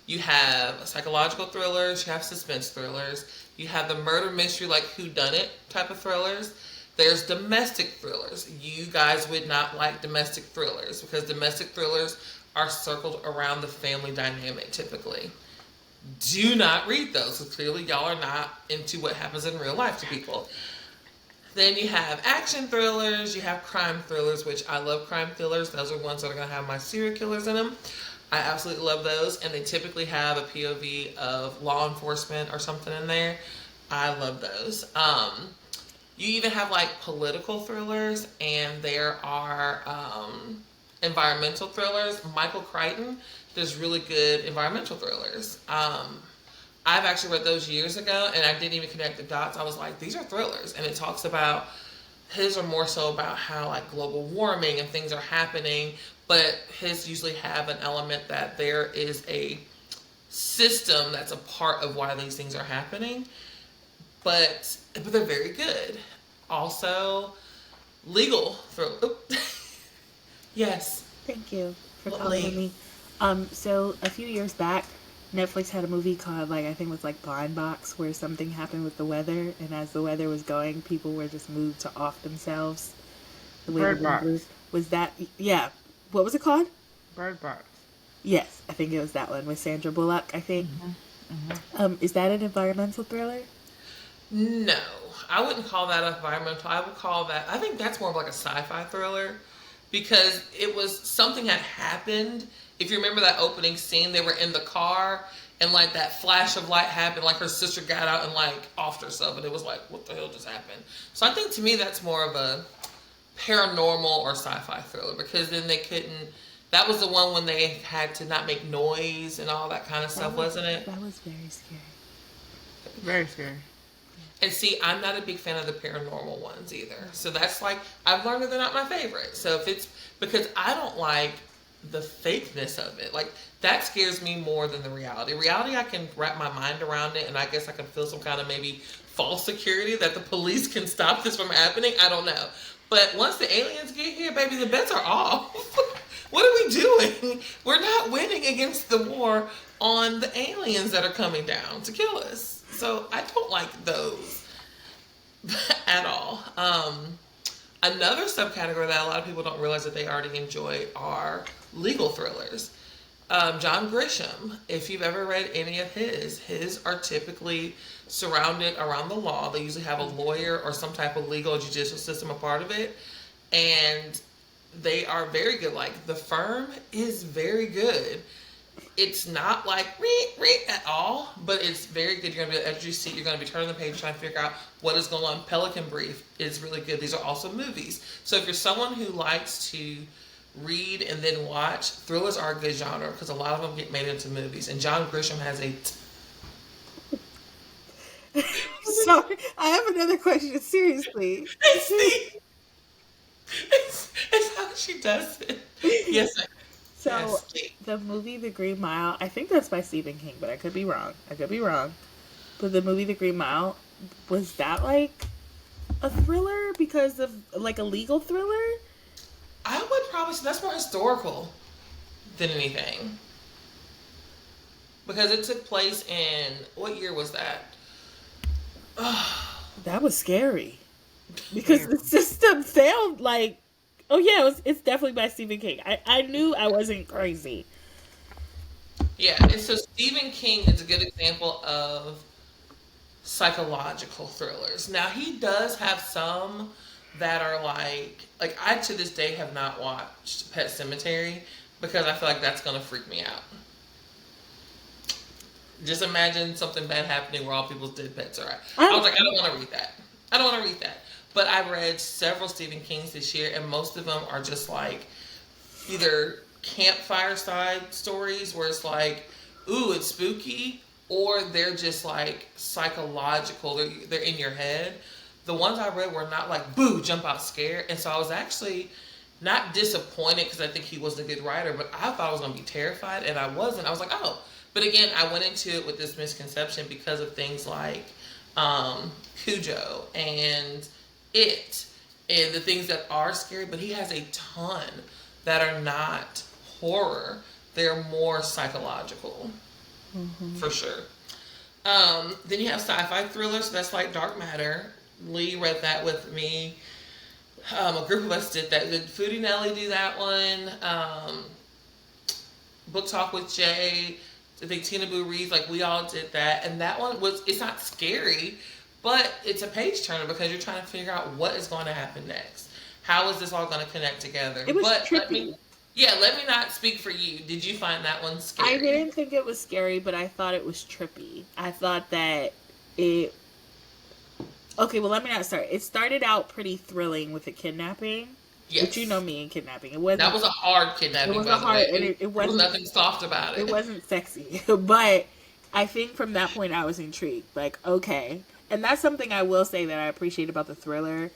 you have psychological thrillers, you have suspense thrillers, you have the murder mystery like whodunit type of thrillers. There's domestic thrillers. You guys would not like domestic thrillers because domestic thrillers are circled around the family dynamic typically. Do not read those because clearly y'all are not into what happens in real life to people. Then you have action thrillers, you have crime thrillers, which I love crime thrillers. Those are ones that are going to have my serial killers in them. I absolutely love those, and they typically have a POV of law enforcement or something in there. I love those. You even have like political thrillers, and there are environmental thrillers. Michael Crichton does really good environmental thrillers. I've actually read those years ago, and I didn't even connect the dots. I was like, these are thrillers, and it talks about, his are more so about how like global warming and things are happening, but his usually have an element that there is a system that's a part of why these things are happening, but they're very good. Also, legal thriller. Yes. Thank you for Lovely. calling me. So a few years back, Netflix had a movie called, like, I think it was like Blind Box, where something happened with the weather, and as the weather was going, people were just moved to off themselves. The way Bird the wind blew. Box. Was that, yeah. What was it called? Bird Box. Yes, I think it was that one with Sandra Bullock, I think. Is that an environmental thriller? No, I wouldn't call that environmental. I would call that, I think that's more of like a sci-fi thriller because it was something had happened. If you remember that opening scene, they were in the car and like that flash of light happened, like her sister got out and like offed herself, and it was like, what the hell just happened? So I think to me that's more of a paranormal or sci-fi thriller because then they couldn't, that was the one when they had to not make noise and all that kind of stuff, wasn't it? That was very scary. Very scary. And see, I'm not a big fan of the paranormal ones either. So that's like, I've learned that they're not my favorite. So if it's, because I don't like the fakeness of it. Like, that scares me more than the reality. Reality, I can wrap my mind around it, and I guess I can feel some kind of maybe false security that the police can stop this from happening. I don't know. But once the aliens get here, baby, the bets are off. What are we doing? We're not winning against the war on the aliens that are coming down to kill us. So I don't like those at all. Another subcategory that a lot of people don't realize that they already enjoy are legal thrillers. John Grisham, if you've ever read any of his are typically surrounded around the law. They usually have a lawyer or some type of legal or judicial system a part of it. And they are very good. Like, The Firm is very good. It's not like at all, but it's very good. You're going to be at your seat. You're going to be turning the page trying to figure out what is going on. Pelican Brief is really good. These are also movies. So if you're someone who likes to read and then watch, thrillers are a good genre because a lot of them get made into movies. And John Grisham has a... Sorry, I have another question. Seriously. It's how she does it. Yes, So, yes. the movie The Green Mile, I think that's by Stephen King, but I could be wrong. But the movie The Green Mile, was that like a thriller because of, like, a legal thriller? I would probably say that's more historical than anything. Because it took place in, what year was that? That was scary because the system failed. Like, oh yeah, it's definitely by Stephen King. I knew I wasn't crazy. Yeah, and so Stephen King is a good example of psychological thrillers. Now he does have some that are like I to this day have not watched Pet Cemetery because I feel like that's gonna freak me out. Just imagine something bad happening where all people's dead pets are. I was like, I don't want to read that. I don't want to read that. But I read several Stephen Kings this year, and most of them are just like either campfire side stories where it's like, ooh, it's spooky, or they're just like psychological. They're in your head. The ones I read were not like, boo, jump out scared. And so I was actually not disappointed because I think he was a good writer, but I thought I was going to be terrified, and I wasn't. I was like, oh. But again, I went into it with this misconception because of things like Cujo and It and the things that are scary, but he has a ton that are not horror. They're more psychological, for sure. Then you have sci-fi thrillers, so that's like Dark Matter. Lee read that with me. A group of us did that. Did Foodie Nelly do that one? Book Talk with Jay. I think Tina Boo reads, like we all did that. And that one it's not scary, but it's a page turner because you're trying to figure out what is going to happen next. How is this all going to connect together? It was but trippy. let me not speak for you. Did you find that one scary? I didn't think it was scary, but I thought it was trippy. I thought that it. Okay, well, let me not start. It started out pretty thrilling with the kidnapping. Yes. But you know me and kidnapping. That was a hard kidnapping. It was a hard, and it wasn't nothing soft about it. It wasn't sexy, but I think from that point I was intrigued. Like, okay, and that's something I will say that I appreciate about the thriller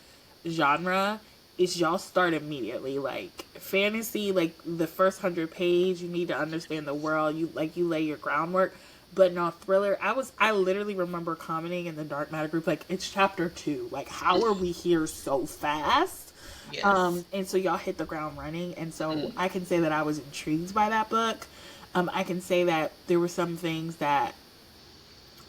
genre is y'all start immediately. Like fantasy, like the first 100 page, you need to understand the world. You lay your groundwork. But no, thriller, I literally remember commenting in the Dark Matter group, like, it's chapter 2. Like, how are we here so fast? Yes. And so y'all hit the ground running. And so I can say that I was intrigued by that book. I can say that there were some things that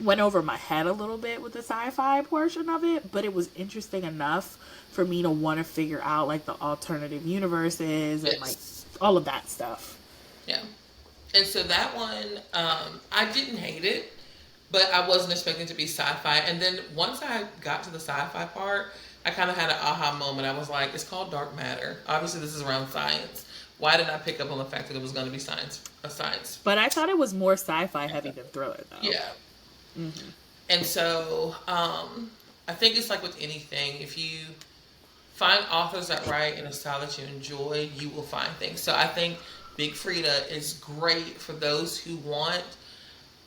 went over my head a little bit with the sci-fi portion of it, but it was interesting enough for me to want to figure out, like, the alternative universes and, like, all of that stuff. Yeah. And so that one, I didn't hate it, but I wasn't expecting it to be sci-fi. And then once I got to the sci-fi part, I kind of had an aha moment. I was like, it's called Dark Matter. Obviously, this is around science. Why didn't I pick up on the fact that it was going to be science? But I thought it was more sci-fi heavy than thriller, though. Yeah. Mm-hmm. And so I think it's like with anything. If you find authors that write in a style that you enjoy, you will find things. So I think Big Frida is great for those who want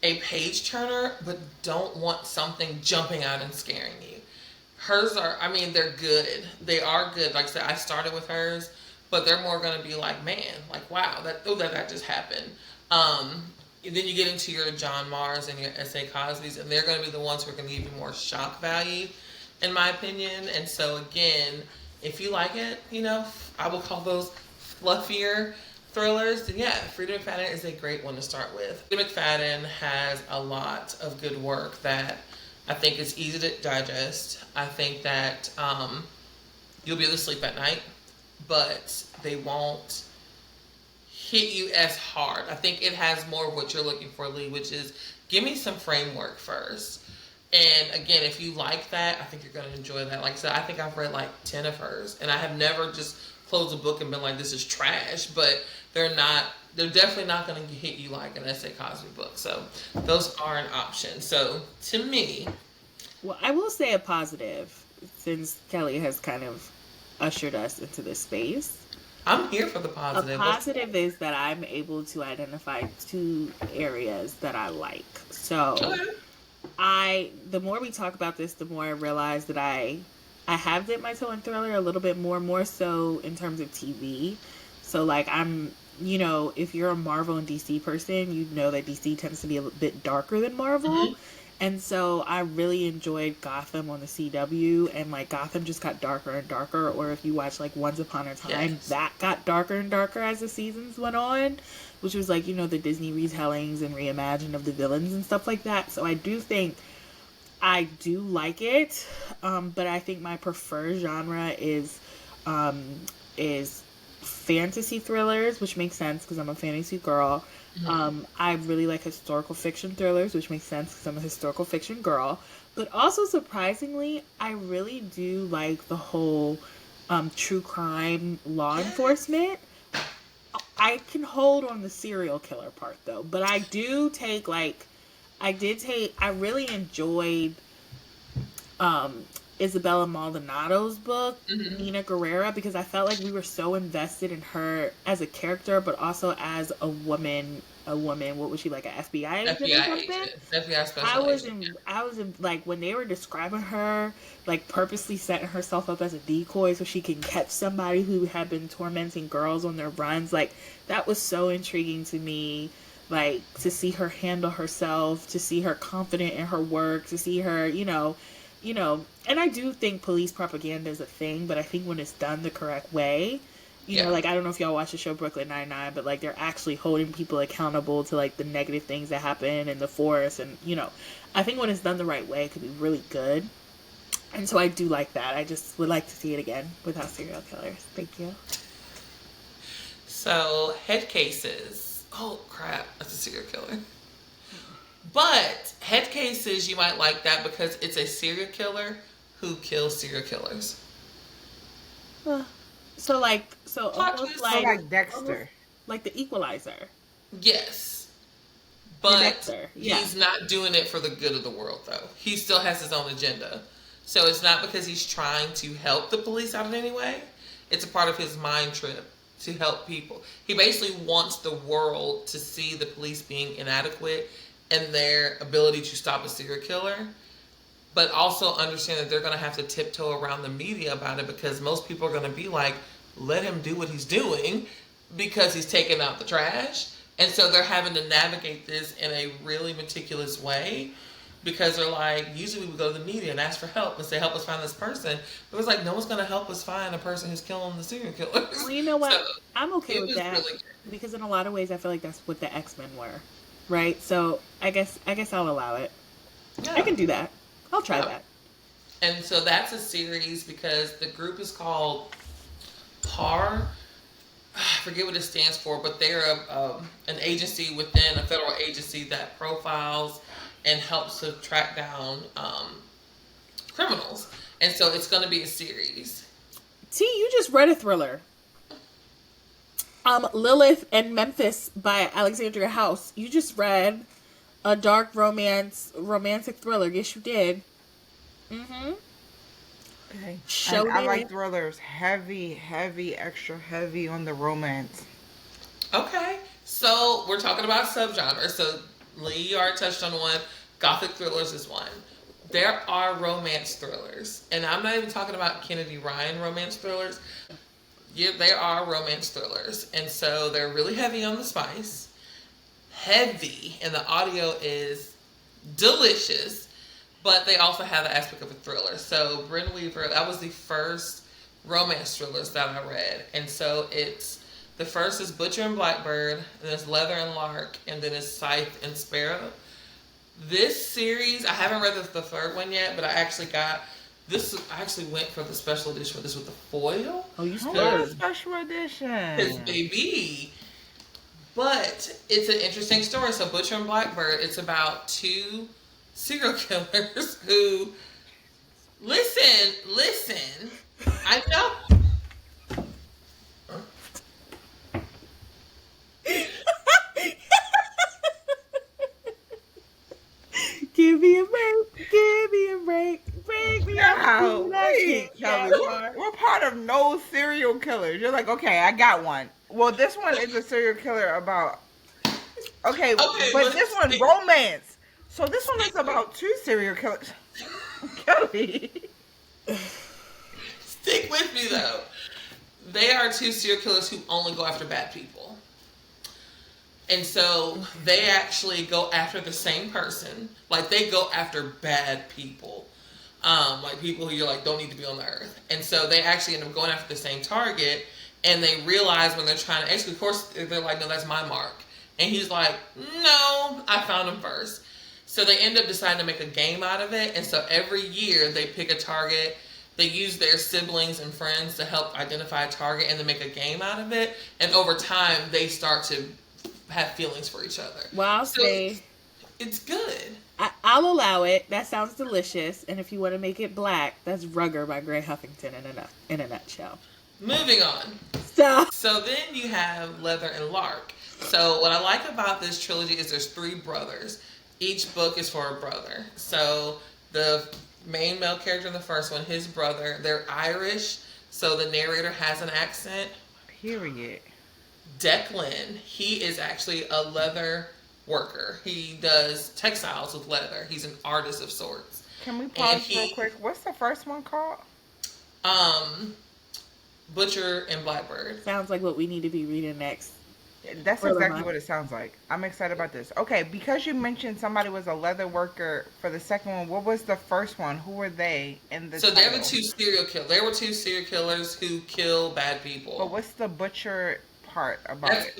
a page turner but don't want something jumping out and scaring you. Hers are, I mean, they're good. They are good. Like I said, I started with hers, but they're more going to be like, man, like, wow, that just happened. Then you get into your John Mars and your S.A. Cosby's, and they're going to be the ones who are going to give you more shock value, in my opinion. And so, again, if you like it, I will call those fluffier thrillers, then yeah, Frida McFadden is a great one to start with. Frida McFadden has a lot of good work that I think is easy to digest. I think that you'll be able to sleep at night, but they won't hit you as hard. I think it has more of what you're looking for, Lee, which is give me some framework first. And again, if you like that, I think you're going to enjoy that. Like I said, I think I've read like 10 of hers, and I have never just closed a book and been like, this is trash, but they're definitely not going to hit you like an S.A. Cosby book. So those are an option. So to me, well, I will say a positive, since Keli has kind of ushered us into this space. I'm here for the positive. A positive is that I'm able to identify 2 areas that I like. So the more we talk about this, the more I realize that I have dipped my toe in thriller a little bit more so in terms of TV. So, like, I'm, if you're a Marvel and DC person, you know that DC tends to be a bit darker than Marvel. Mm-hmm. And so I really enjoyed Gotham on the CW, and like Gotham just got darker and darker. Or if you watch like Once Upon a Time, Yes. that got darker and darker as the seasons went on, which was like, you know, the Disney retellings and reimagined of the villains and stuff like that. So I do think I do like it, but I think my preferred genre is fantasy thrillers, which makes sense because I'm a fantasy girl. I really like historical fiction thrillers, which makes sense because I'm a historical fiction girl. But also, surprisingly, I really do like the whole true crime law enforcement. I can hold on the serial killer part though, but I do take like I really enjoyed Isabella Maldonado's book, Nina Guerrera, because I felt like we were so invested in her as a character, but also as a woman. A woman, what was she, like an FBI agent or FBI something? agent. FBI special agent. I was in, like, when they were describing her, like, purposely setting herself up as a decoy so she can catch somebody who had been tormenting girls on their runs. Like, that was so intriguing to me. Like, to see her handle herself, to see her confident in her work, to see her, and I do think police propaganda is a thing, but I think when it's done the correct way, like, I don't know if y'all watch the show Brooklyn Nine-Nine, but like they're actually holding people accountable to like the negative things that happen in the force, and I think when it's done the right way, it could be really good. And so I do like that. I just would like to see it again without serial killers. Thank you. So, head cases. Oh crap, that's a serial killer. But head cases, you might like that because it's a serial killer who kills serial killers. So almost like Dexter, like the Equalizer. Yes, but Dexter. Yeah. He's not doing it for the good of the world, though. He still has his own agenda. So it's not because he's trying to help the police out in any way. It's a part of his mind trip to help people. He basically wants the world to see the police being inadequate in their ability to stop a serial killer, but also understand that they're going to have to tiptoe around the media about it because most people are going to be like, let him do what he's doing because he's taking out the trash. And so they're having to navigate this in a really meticulous way because they're like, usually we would go to the media and ask for help and say, help us find this person. But it's like, no one's going to help us find a person who's killing the serial killers. Well, you know what? So I'm okay with that really because in a lot of ways I feel like that's what the X-Men were, right? So I guess I'll allow it. Yeah. I can do that. I'll try that. And so that's a series because the group is called PAR. I forget what it stands for, but they're an agency within a federal agency that profiles and helps to track down criminals. And so it's going to be a series. T, you just read a thriller. Lilith and Memphis by Alexandria House. You just read a dark romantic thriller. Yes, you did. Mm-hmm. Okay. I like thrillers. Heavy, extra heavy on the romance. Okay. So we're talking about subgenres. So Lee already touched on one. Gothic thrillers is one. There are romance thrillers. And I'm not even talking about Kennedy Ryan romance thrillers. Yeah, there are romance thrillers. And so they're really heavy on the spice. Heavy. And the audio is delicious. But they also have the aspect of a thriller. So Bryn Weaver, that was the first romance thrillers that I read. And so the first is Butcher and Blackbird, and then it's Leather and Lark, and then it's Scythe and Sparrow. This series, I haven't read the third one yet, but I actually went for the special edition for this with the foil. Oh, you scared? The special edition. His baby. But it's an interesting story. So Butcher and Blackbird, it's about two serial killers who listen, I know. Give me a break, break me out. We're part of no serial killers. You're like, okay, I got one. Well, this one is a serial killer about okay but this one romance. So this one is about two serial killers. Keli. Stick with me, though. They are two serial killers who only go after bad people. And so they actually go after the same person. Like, they go after bad people. Like people who you're like don't need to be on the earth. And so they actually end up going after the same target, and they realize when they're trying to execute, of course, they're like, no, that's my mark. And he's like, no, I found him first. So they end up deciding to make a game out of it. And so every year they pick a target. They use their siblings and friends to help identify a target and to make a game out of it. And over time, they start to have feelings for each other. Well, I'll so say it's good. I'll allow it. That sounds delicious. And if you want to make it black, that's Rugger by Gray Huffington in a nutshell. Moving on. So then you have Leather and Lark. So what I like about this trilogy is there's 3 brothers. Each book is for a brother. So the main male character in the first one, his brother, they're Irish. So the narrator has an accent. Period. Declan, he is actually a leather worker. He does textiles with leather. He's an artist of sorts. Can we pause real quick? What's the first one called? Butcher and Blackbird. Sounds like what we need to be reading next. That's exactly what it sounds like. I'm excited about this. Okay, because you mentioned somebody was a leather worker for the second one, what was the first one? Who were they in the So title? they're the 2 serial killers. There were 2 serial killers who kill bad people. But what's the butcher part about it?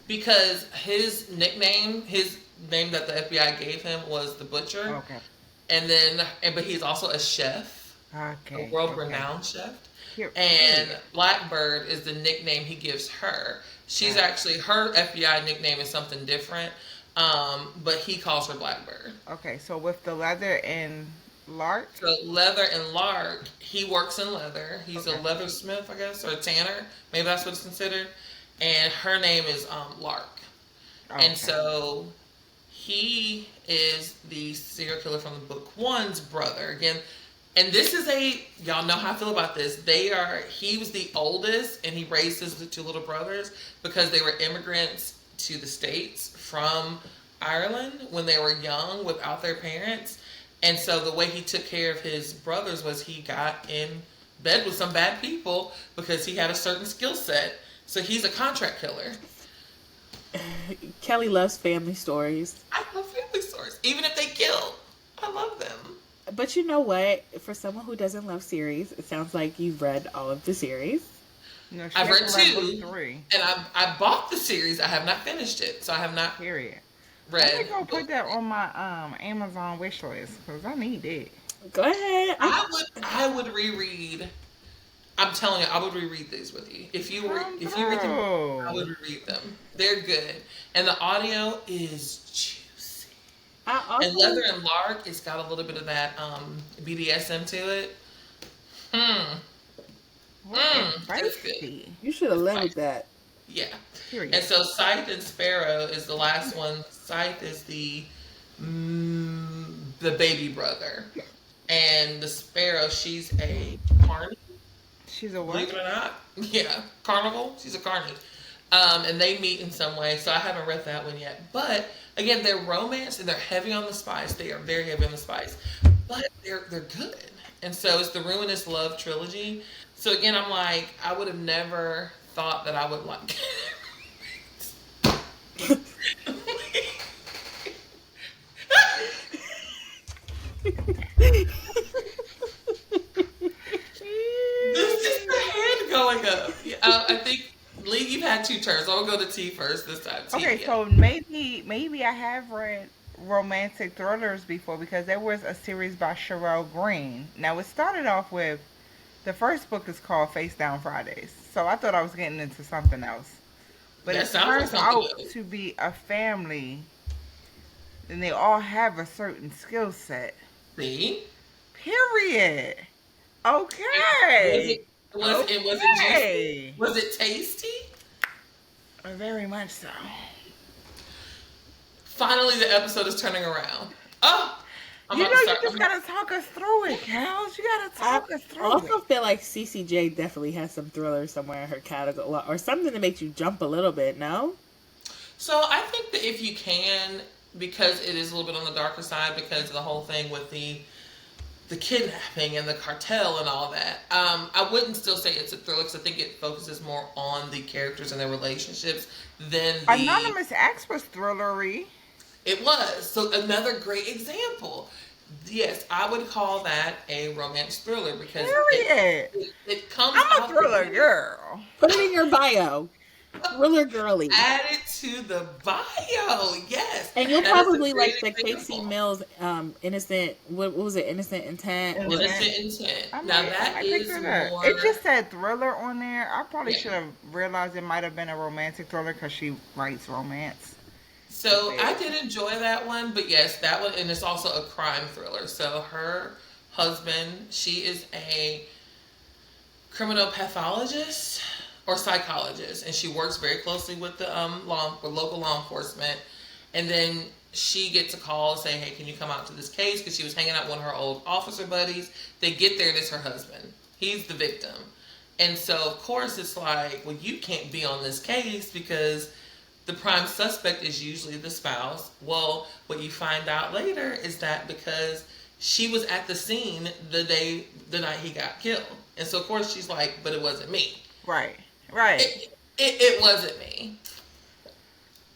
Because his nickname, his name that the FBI gave him was the Butcher. Okay. But he's also a chef. Okay. A world-renowned chef. Here. And Blackbird is the nickname he gives her. She's actually, her FBI nickname is something different, but he calls her Blackbird. Okay, so with the Leather and Lark? So Leather and Lark, he works in leather. He's a leathersmith, I guess, or a tanner. Maybe that's what it's considered. And her name is Lark. Okay. And so he is the serial killer from the book one's brother. Again, and this is y'all know how I feel about this. He was the oldest, and he raised his 2 little brothers because they were immigrants to the States from Ireland when they were young without their parents. And so the way he took care of his brothers was he got in bed with some bad people because he had a certain skill set. So he's a contract killer. Keli loves family stories. I love family stories. Even if they kill, I love them. But you know what? For someone who doesn't love series, it sounds like you've read all of the series. No, I've read 2, book 3. And I bought the series. I have not finished it, so I have not read. I'm gonna put that on my Amazon wish list because I need it. Go ahead. I would reread. I'm telling you, I would reread these with you. If you read them, I would reread them. They're good, and the audio is juicy. And Leather and Lark, it's got a little bit of that BDSM to it. It's good. You should have led with that. Yeah. And so Scythe and Sparrow is the last one. Scythe is the baby brother, and the Sparrow, she's a carny. She's a what? Believe it or not, yeah, carnival. She's a carny. And they meet in some way. So I haven't read that one yet. But again, they're romance and they're heavy on the spice. They are very heavy on the spice, but they're good. And so it's the Ruinous Love trilogy. So again, I'm like, I would have never thought that I would like. This is the hand going up. I think Lee, you've had 2 turns. So I'll go to T first this time. Okay, so maybe I have read romantic thrillers before because there was a series by Sherelle Green. Now it started off with the first book is called Face Down Fridays, so I thought I was getting into something else. But it turns out to be a family, and they all have a certain skill set. See? Period. Okay. Was it juicy? Was it tasty? Very much so. Finally, the episode is turning around. Oh! You just gotta talk us through it, Kels. You gotta talk us through it. I also feel like CCJ definitely has some thrillers somewhere in her category, or something that makes you jump a little bit, no? So I think that if you can, because it is a little bit on the darker side, because of the whole thing with the the kidnapping and the cartel and all that. I wouldn't still say it's a thriller because I think it focuses more on the characters and their relationships than the. Anonymous X was thrillery. It was. So another great example. Yes, I would call that a romance thriller because Period. it comes I'm a out thriller the- girl. Put it in your bio. Thriller girly. Add it to the bio, yes. And you'll That is a probably great like the Casey example. Mills innocent what was it, Innocent Intent? Innocent Intent. Now that I is picked it up. more. It just said thriller on there. I probably Yeah. should have realized it might have been a romantic thriller because she writes romance. So I did enjoy that one, but yes, that one, and it's also a crime thriller. So her husband, she is a criminal pathologist or psychologist, and she works very closely with the local law enforcement. And then she gets a call saying, "Hey, can you come out to this case?" Because she was hanging out with one of her old officer buddies. They get there, and it's her husband. He's the victim, and so of course it's like, well, you can't be on this case because the prime suspect is usually the spouse. Well, what you find out later is that because she was at the scene the night he got killed, and so of course she's like, "But it wasn't me." Right. It wasn't me.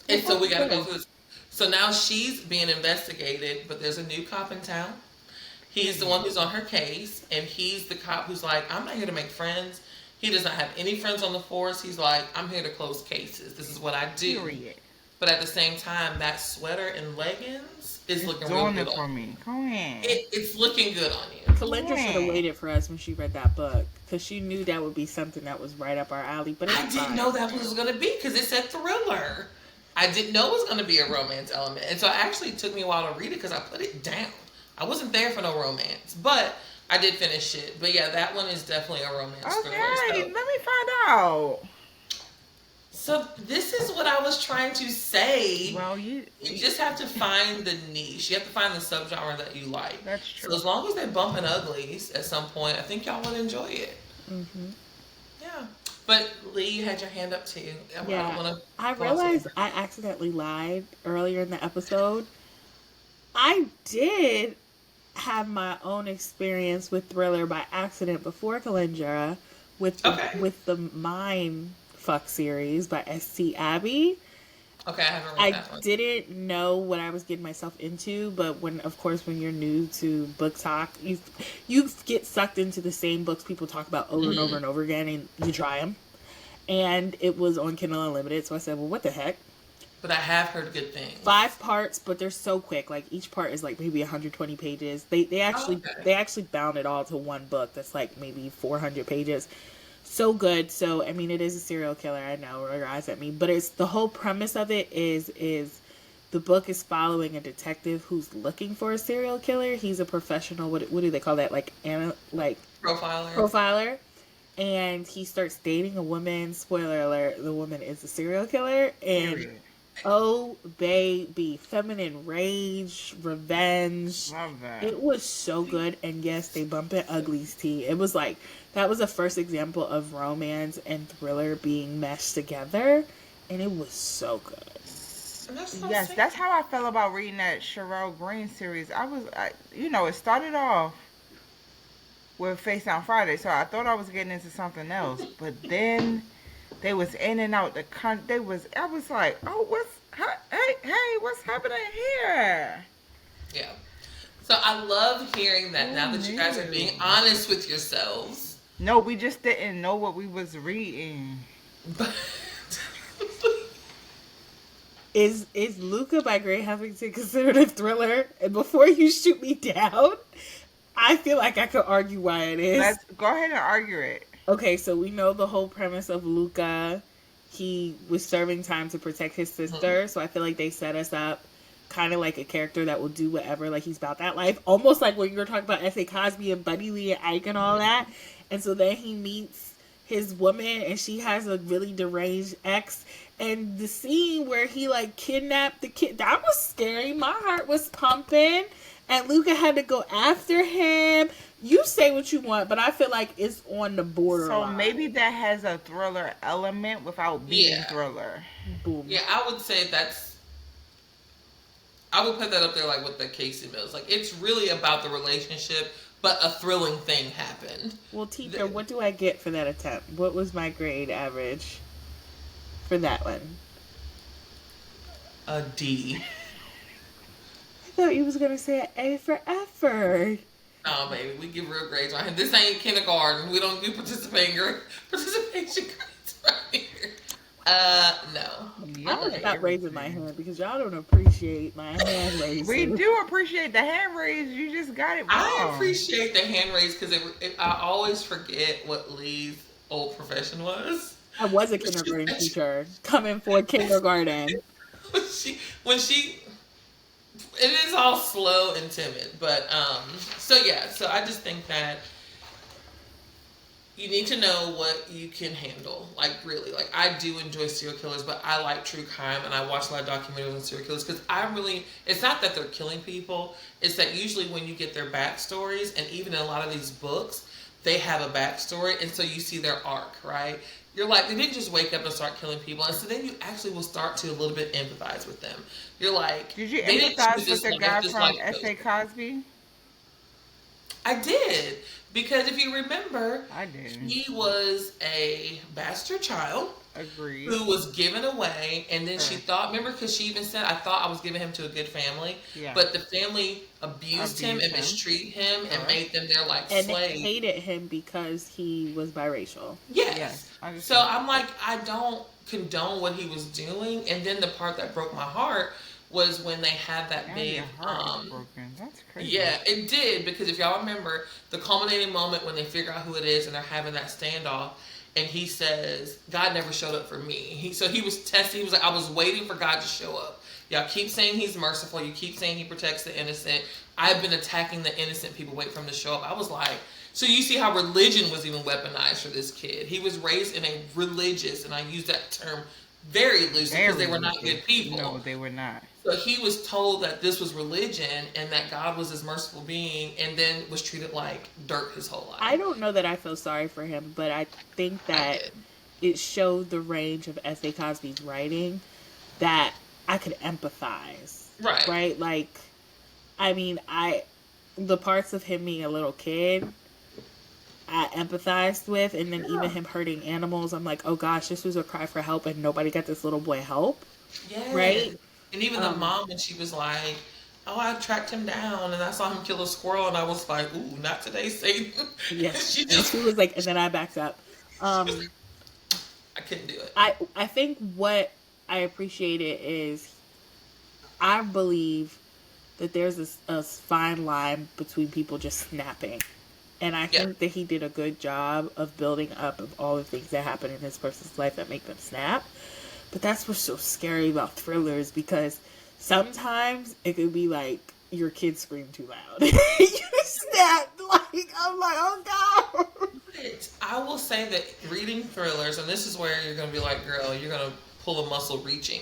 And so we got to go through this. So now she's being investigated, but there's a new cop in town. He's the one who's on her case, and he's the cop who's like, "I'm not here to make friends." He does not have any friends on the force. He's like, "I'm here to close cases. This is what I do." Period. But at the same time, that sweater and leggings is looking real Doing good it for on me. Go ahead. It's looking good on you. Kalendra should have waited for us when she read that book because she knew that would be something that was right up our alley. But it's I didn't fine. know that was going to be because it said thriller. I didn't know it was going to be a romance element. And so it actually took me a while to read it because I put it down. I wasn't there for no romance. But I did finish it. But yeah, that one is definitely a romance thriller. Okay, So. let me find out. So this is what I was trying to say. Well, You just have to find the niche. You have to find the subgenre that you like. That's true. So as long as they're bumping uglies at some point, I think y'all would enjoy it. Mm-hmm. Yeah. But Lee, you had your hand up too. Yeah. I realized I accidentally lied earlier in the episode. I did have my own experience with thriller by accident before Kalendra with the Mind Fuck series by S.T. Abbey. Okay, I haven't read that one. I didn't know what I was getting myself into, but when you're new to book talk, you get sucked into the same books people talk about over and over and over again, and you try them. And it was on Kindle Unlimited, so I said, well, what the heck? But I have heard good things. 5 parts, but they're so quick. Like, each part is like maybe 120 pages. They actually bound it all to one book that's like maybe 400 pages. So good. So, I mean, it is a serial killer. I know, roll your eyes at me. But it's the whole premise of it is the book is following a detective who's looking for a serial killer. He's a professional, what do they call that? Profiler. And he starts dating a woman. Spoiler alert, the woman is a serial killer. And oh, baby, feminine rage, revenge. Love that. It was so good. And yes, they bump it uglies tea. It was like, that was the first example of romance and thriller being meshed together. And it was so good. Yes, that's how I felt about reading that Sherelle Green series. It started off with Face Down Friday, so I thought I was getting into something else. But then they was in and out I was like, oh, what's happening here? Yeah. So I love hearing that now that you guys are being honest with yourselves. No, we just didn't know what we was reading. Is Luca by Gray Huffington considered a thriller? And before you shoot me down, I feel like I could argue why it is. Let's go ahead and argue it. Okay, so we know the whole premise of Luca. He was serving time to protect his sister, so I feel like they set us up kind of like a character that will do whatever, like he's about that life. Almost like when you were talking about S.A. Cosby and Buddy Lee and Ike and all that. And so then he meets his woman and she has a really deranged ex. And the scene where he like kidnapped the kid, that was scary. My heart was pumping. And Luca had to go after him. You say what you want, but I feel like it's on the borderline. So maybe that has a thriller element without being thriller. Boom. Yeah, I would say I would put that up there like with the Casey Mills. Like, it's really about the relationship, but a thrilling thing happened. Well, teacher, what do I get for that attempt? What was my grade average for that one? A D. I thought you was gonna say an A for effort. Oh, baby, we give real grades right here. This ain't kindergarten. We don't do participation grades right here. No. I'm gonna stop raising my hand because y'all don't appreciate my hand raising. We do appreciate the hand raise. You just got it wrong. I appreciate the hand raise because I always forget what Lee's old profession was. I was a kindergarten teacher coming for kindergarten. when she it is all slow and timid, but so I just think that you need to know what you can handle. Like, really, like, I do enjoy serial killers, but I like true crime, and I watch a lot of documentaries on serial killers because it's not that they're killing people, it's that usually when you get their backstories, and even in a lot of these books, they have a backstory, and so you see their arc, right? You're like, they didn't just wake up and start killing people, and so then you actually will start to a little bit empathize with them. You're like, did you empathize with the guy from S.A. Cosby? I did. Because if you remember, I did. He was a bastard child. Agreed. Who was given away, and then she thought, remember, because she even said, I thought I was giving him to a good family. Yeah. But the family abused him and mistreated him and made them their, like, and slaves. And hated him because he was biracial. Yes. So I'm like, I don't condone what he was doing. And then the part that broke my heart was when they had that big broken. That's crazy. Yeah, it did, because if y'all remember the culminating moment when they figure out who it is and they're having that standoff, and he says, God never showed up for me. He was testing. He was like, I was waiting for God to show up. Y'all keep saying he's merciful. You keep saying he protects the innocent. I've been attacking the innocent people, wait for him to show up. I was like, so you see how religion was even weaponized for this kid. He was raised in a religious, and I use that term very loosely because they were not good people. No, they were not. So he was told that this was religion and that God was this merciful being, and then was treated like dirt his whole life. I don't know that I feel sorry for him, but I think that it showed the range of S.A. Cosby's writing that I could empathize. Right. Right? Like, I mean, the parts of him being a little kid, I empathized with, and then even him hurting animals, I'm like, oh gosh, this was a cry for help and nobody got this little boy help. Yeah. Right? And even the mom, when she was like, oh, I tracked him down and I saw him kill a squirrel, and I was like, ooh, not today, Satan. Yes. she was like, and then I backed up. I couldn't do it. I think what I appreciated is I believe that there's a fine line between people just snapping. And I think that he did a good job of building up of all the things that happen in this person's life that make them snap. But that's what's so scary about thrillers, because sometimes it could be like your kid screamed too loud. You snapped. Like, I'm like, oh God. I will say that reading thrillers, and this is where you're going to be like, girl, you're going to pull a muscle reaching.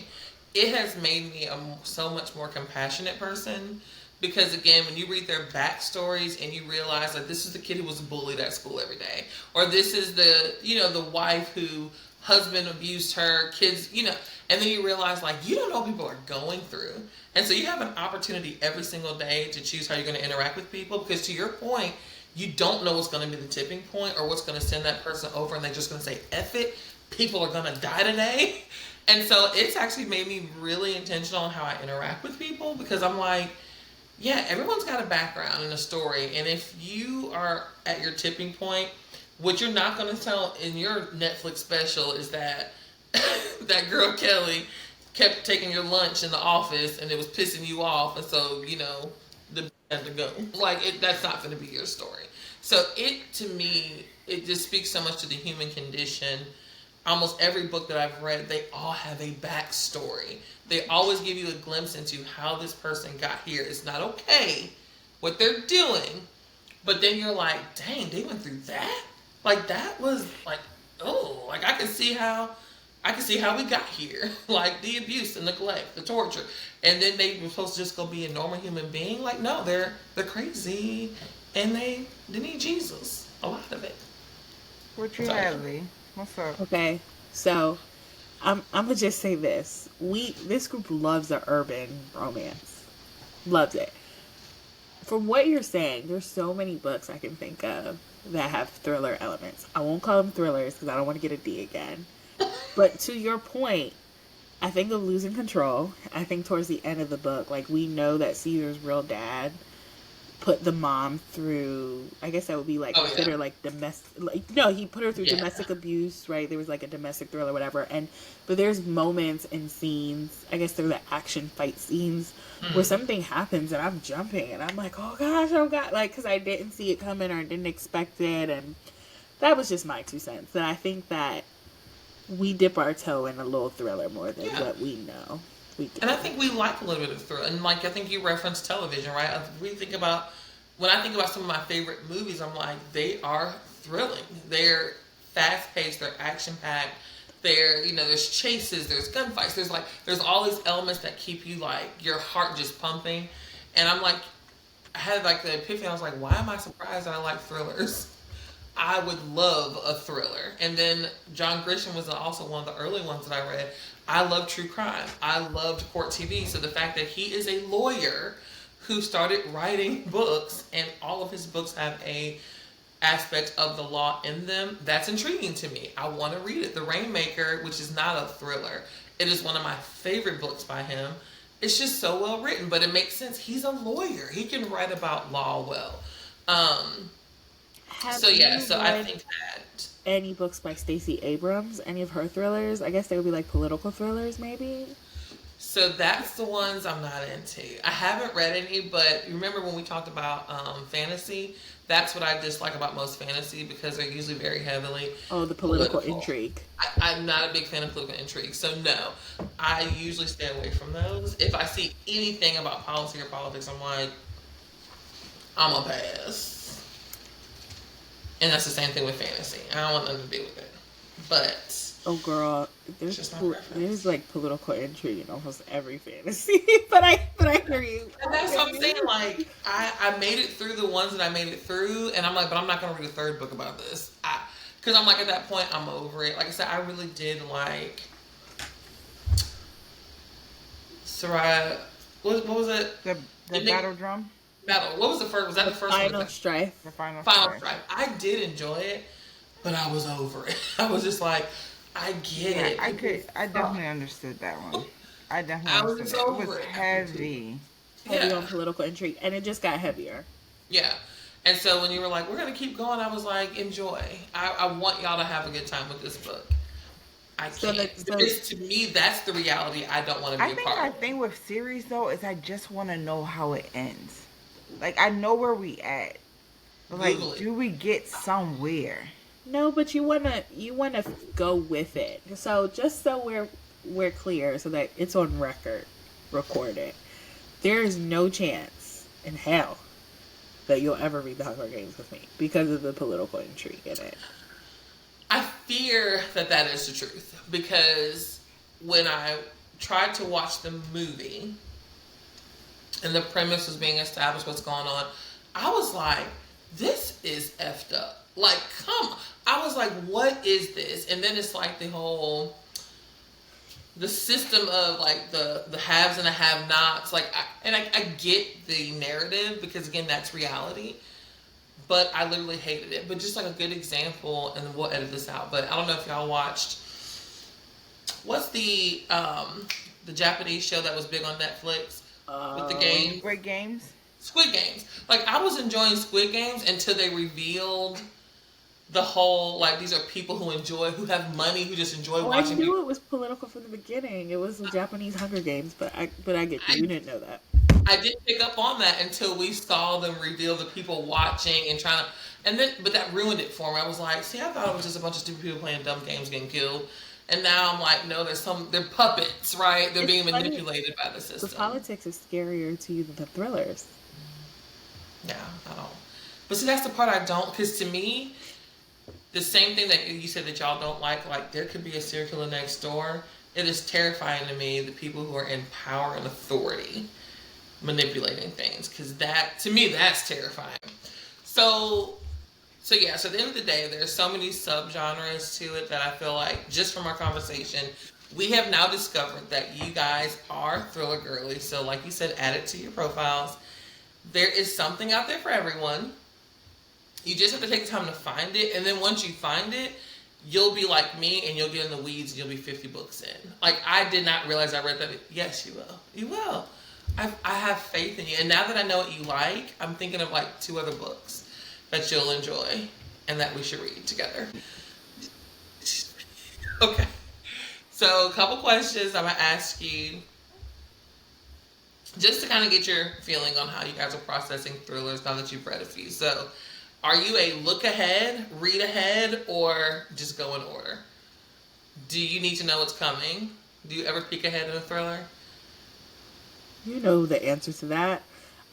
It has made me a so much more compassionate person. Because again, when you read their backstories and you realize that this is the kid who was bullied at school every day, or this is the wife who husband abused her, kids, and then you realize, like, you don't know what people are going through. And so you have an opportunity every single day to choose how you're going to interact with people, because to your point, you don't know what's going to be the tipping point or what's going to send that person over and they're just going to say, F it, people are going to die today. And so it's actually made me really intentional on how I interact with people, because I'm like, yeah, everyone's got a background and a story. And if you are at your tipping point, what you're not going to tell in your Netflix special is that that girl Keli kept taking your lunch in the office and it was pissing you off. And so, the had to go. Like, that's not going to be your story. So to me, it just speaks so much to the human condition. Almost every book that I've read, they all have a backstory. They always give you a glimpse into how this person got here. It's not okay what they're doing, but then you're like, dang, they went through that? Like, that was like, oh, like I can see how we got here. Like the abuse, the neglect, the torture. And then they were supposed to just go be a normal human being. Like, no, they're crazy and they need Jesus. A lot of it. What you have, Lee? What's up? Okay, so I'm gonna just say this. This group loves the urban romance. Loves it. from what you're saying, there's so many books I can think of that have thriller elements. I won't call them thrillers because I don't want to get a D again. But to your point, I think of Losing Control. I think towards the end of the book, like, we know that Caesar's real dad put the mom through, I guess that would be like considered like domestic, like, no, he put her through domestic abuse, right? There was like a domestic thriller, whatever. But there's moments and scenes, I guess they're the action fight scenes, where something happens and I'm jumping and I'm like, oh gosh, oh god, like, because I didn't see it coming or I didn't expect it. And that was just my 2 cents. And I think that we dip our toe in a little thriller more than what we know. And I think we like a little bit of thriller. And like, I think you referenced television, right? When I think about some of my favorite movies, I'm like, they are thrilling. They're fast paced. They're action packed. There's chases. There's gunfights. There's all these elements that keep you like your heart just pumping. And I'm like, I had like the epiphany. I was like, why am I surprised that I like thrillers? I would love a thriller. And then John Grisham was also one of the early ones that I read. I love true crime. I loved court TV. So the fact that he is a lawyer who started writing books and all of his books have a aspect of the law in them, that's intriguing to me. I want to read it. The Rainmaker, which is not a thriller, it is one of my favorite books by him. It's just so well written, but it makes sense. He's a lawyer. He can write about law well. I think that any books by Stacey Abrams, any of her thrillers, I guess they would be like political thrillers, maybe. So that's the ones I'm not into. I haven't read any, but remember when we talked about fantasy? That's what I dislike about most fantasy because they're usually very heavily the political intrigue. I'm not a big fan of political intrigue, so no. I usually stay away from those. If I see anything about policy or politics, I'm like, I'm gonna pass. And that's the same thing with fantasy. I don't want nothing to do with it. But oh girl, there's like political intrigue in almost every fantasy. but I hear you. And that's what I'm saying. Like I made it through the ones that I made it through, and I'm like, but I'm not gonna read a third book about this. Because I'm like, at that point, I'm over it. Like I said, I really did like Soraya. What was it? The Battle Drum. Battle. What was the first? Was that the first Final one? Strife. The Final Strife. I did enjoy it, but I was over it. I was just like, I get it. I definitely understood that one. I definitely understood it. It was heavy. Heavy on political intrigue, and it just got heavier. Yeah. And so when you were like, we're going to keep going, I was like, enjoy. I want y'all to have a good time with this book. I can't. Because to me, that's the reality I don't want to be a part of. I think my thing with series, though, is I just want to know how it ends. Like, I know where we at. But, like, do we get somewhere? No, but you wanna go with it. So just so we're clear, so that it's on record, recorded. There is no chance in hell that you'll ever read The Hunger Games with me because of the political intrigue in it. I fear that is the truth, because when I tried to watch the movie and the premise was being established, what's going on, I was like, this is effed up. Like, come. I was like, what is this? And then it's like the system of like the haves and the have-nots. Like, I get the narrative because, again, that's reality. But I literally hated it. But just like a good example, and we'll edit this out, but I don't know if y'all watched, what's the Japanese show that was big on Netflix with the games? Squid Games. Squid Games. Like, I was enjoying Squid Games until they revealed the whole, like, these are people who have money, who just enjoy watching. I knew it was political from the beginning. It was the Japanese Hunger Games, but I get you. You didn't know that. I didn't pick up on that until we saw them reveal the people watching and trying to, but that ruined it for me. I was like, see, I thought it was just a bunch of stupid people playing dumb games getting killed. And now I'm like, no, they're puppets, right? They're being manipulated by the system. The politics is scarier to you than the thrillers. Yeah, I don't. But see, that's the part I don't, because to me, the same thing that you said that y'all don't like there could be a serial killer next door. It is terrifying to me, the people who are in power and authority manipulating things, because that, to me, that's terrifying. So at the end of the day, there's so many subgenres to it that I feel like, just from our conversation, we have now discovered that you guys are thriller girly. So like you said, add it to your profiles. There is something out there for everyone. You just have to take the time to find it, and then once you find it, you'll be like me, and you'll get in the weeds, and you'll be 50 books in. Like, I did not realize I read that. Yes, you will. You will. I have faith in you. And now that I know what you like, I'm thinking of like 2 other books that you'll enjoy and that we should read together. Okay. So, a couple questions I'm going to ask you just to kind of get your feeling on how you guys are processing thrillers now that you've read a few. So, are you a look ahead, read ahead, or just go in order? Do you need to know what's coming? Do you ever peek ahead in a thriller? You know the answer to that.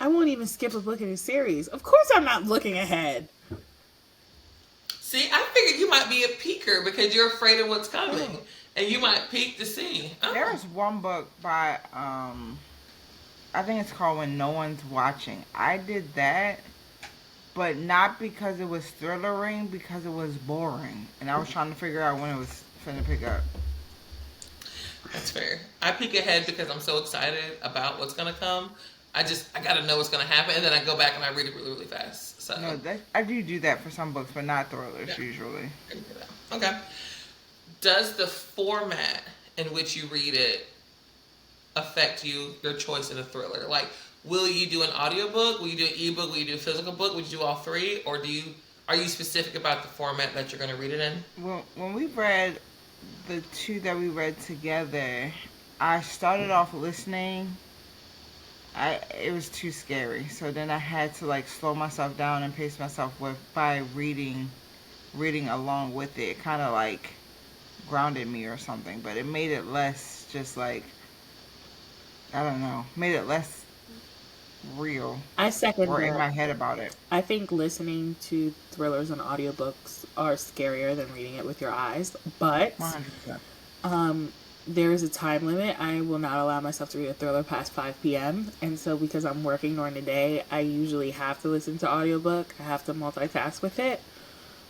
I won't even skip a book in a series. Of course I'm not looking ahead. See, I figured you might be a peeker because you're afraid of what's coming. And you might peek to see. There's one book by, I think it's called When No One's Watching. I did that, but not because it was thrillering, because it was boring. And I was trying to figure out when it was finna pick up. That's fair. I peek ahead because I'm so excited about what's going to come. I got to know what's going to happen, and then I go back and I read it really, really fast. So no, I do that for some books, but not thrillers usually. Okay. Does the format in which you read it affect your choice in a thriller? Like, will you do an audiobook? Will you do an ebook? Will you do a physical book? Would you do all 3? Or are you specific about the format that you're going to read it in? Well, when we read the 2 that we read together, I started off listening. It was too scary, so then I had to like slow myself down and pace myself by reading along with it. It kind of like grounded me or something, but it made it less just like, I don't know, made it less real. I second or that. In my head about it. I think listening to thrillers and audiobooks are scarier than reading it with your eyes, but 100%. There is a time limit. I will not allow myself to read a thriller past 5 p.m. And so because I'm working during the day, I usually have to listen to audiobook. I have to multitask with it.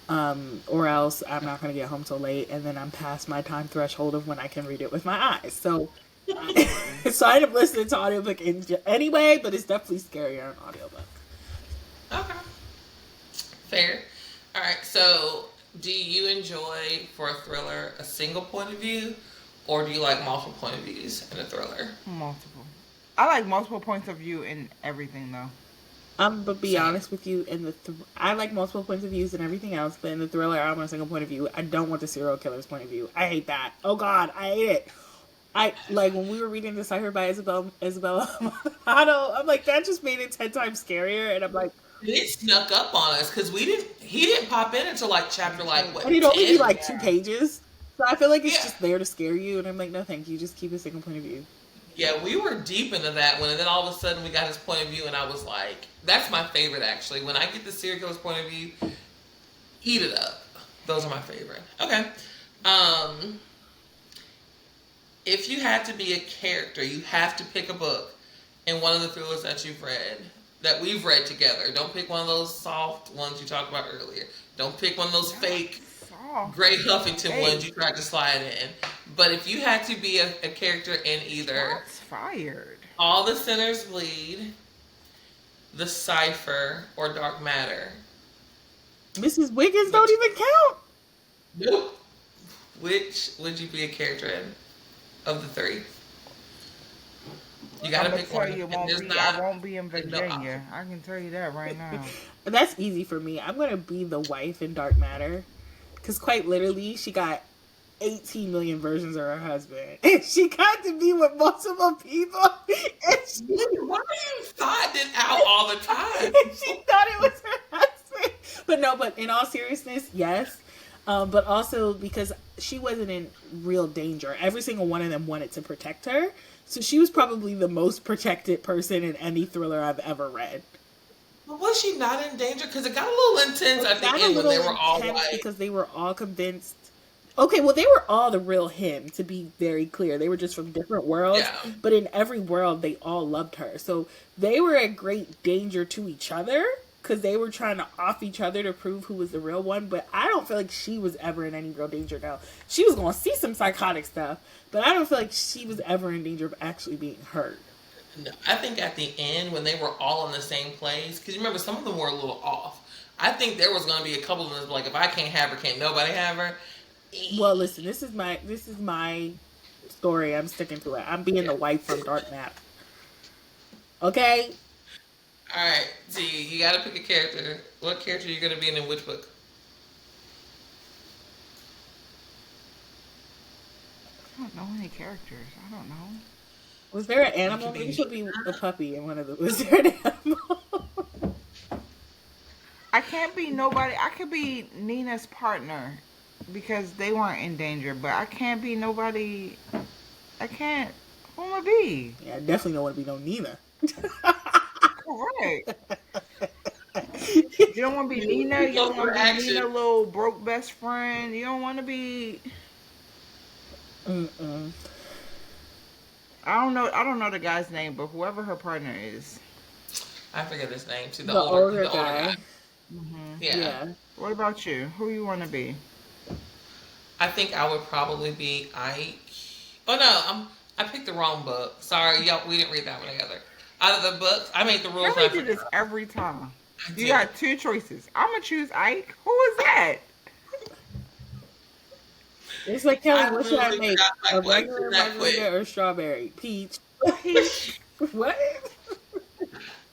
Or else I'm not going to get home till late, and then I'm past my time threshold of when I can read it with my eyes. So I end up listening to audiobook anyway, but it's definitely scarier on audiobook. Okay. Fair. All right. So, do you enjoy, for a thriller, a single point of view, or do you like multiple point of views in a thriller? Multiple. I like multiple points of view in everything, though. But be honest with you, I like multiple points of views and everything else, but in the thriller, I want a single point of view. I don't want the serial killer's point of view. I hate that. Oh God, I hate it. I like when we were reading Deciphered by Isabella Maldonado. I'm like, that just made it 10 times scarier, and I'm like, it snuck up on us because he didn't pop in until like chapter what? And it'd only be like 2 pages, so I feel like it's just there to scare you, and I'm like, no, thank you, just keep a single point of view. Yeah, we were deep into that one, and then all of a sudden we got his point of view, and I was like, that's my favorite actually. When I get the serial killer's point of view, eat it up. Those are my favorite. Okay. If you had to be a character, you have to pick a book in one of the thrillers that you've read, that we've read together. Don't pick one of those soft ones you talked about earlier. Don't pick one of those fake Gray Huffington ones you tried to slide in. But if you had to be a character in either fired. All the Sinners Bleed, The Cipher, or Dark Matter. Mrs. Wiggins don't even count. Nope. Which would you be a character in of the 3? You gotta pick one. I won't be in Virginia. I can tell you that right now. That's easy for me. I'm gonna be the wife in Dark Matter, because quite literally, she got 18 million versions of her husband, and she got to be with multiple people. Why are you finding out all the time? She thought it was her husband. But in all seriousness, yes. But also because she wasn't in real danger. Every single one of them wanted to protect her. So she was probably the most protected person in any thriller I've ever read. But was she not in danger? Because it got a little intense at the end when they were all white. Because they were all convinced. Okay, well, they were all the real him, to be very clear. They were just from different worlds. Yeah. But in every world, they all loved her. So they were at great danger to each other, because they were trying to off each other to prove who was the real one. But I don't feel like she was ever in any real danger. Now, she was going to see some psychotic stuff, but I don't feel like she was ever in danger of actually being hurt. No, I think at the end when they were all in the same place, because you remember some of them were a little off. I think there was going to be a couple of them like, if I can't have her, can't nobody have her. Well, listen, this is my story. I'm sticking to it. I'm being Yeah. the wife from Dark Map. Okay. All right, Z, you got to pick a character. What character are you going to be in which book? I don't know any characters. I don't know. Was there an You can animal? be You should be a Nina. puppy in one of the. Was there an animal? I can't be nobody. I could be Nina's partner because they weren't in danger, but I can't be nobody. I can't. Who am I be? Yeah, I definitely don't want to be no Nina. Correct. You don't want to be Nina. You Go don't want for to be action. Nina, little broke best friend. You don't want to be. Mm-mm. I don't know. I don't know the guy's name, but whoever her partner is. I forget his name too. The older The older guy. guy. Hmm. Yeah. Yeah. What about you? Who you want to be? I think I would probably be Ike. Oh no, I picked the wrong book. Sorry, y'all. We didn't read that one together. Out of the books, I made the rules. And Kelly I do this forgot. every time. I You did. got two choices. I'm gonna choose Ike. Who is that? It's like, Kelly, I what should I literally make? forgot A my regular question that quick. margarita or strawberry? Peach. Peach. What?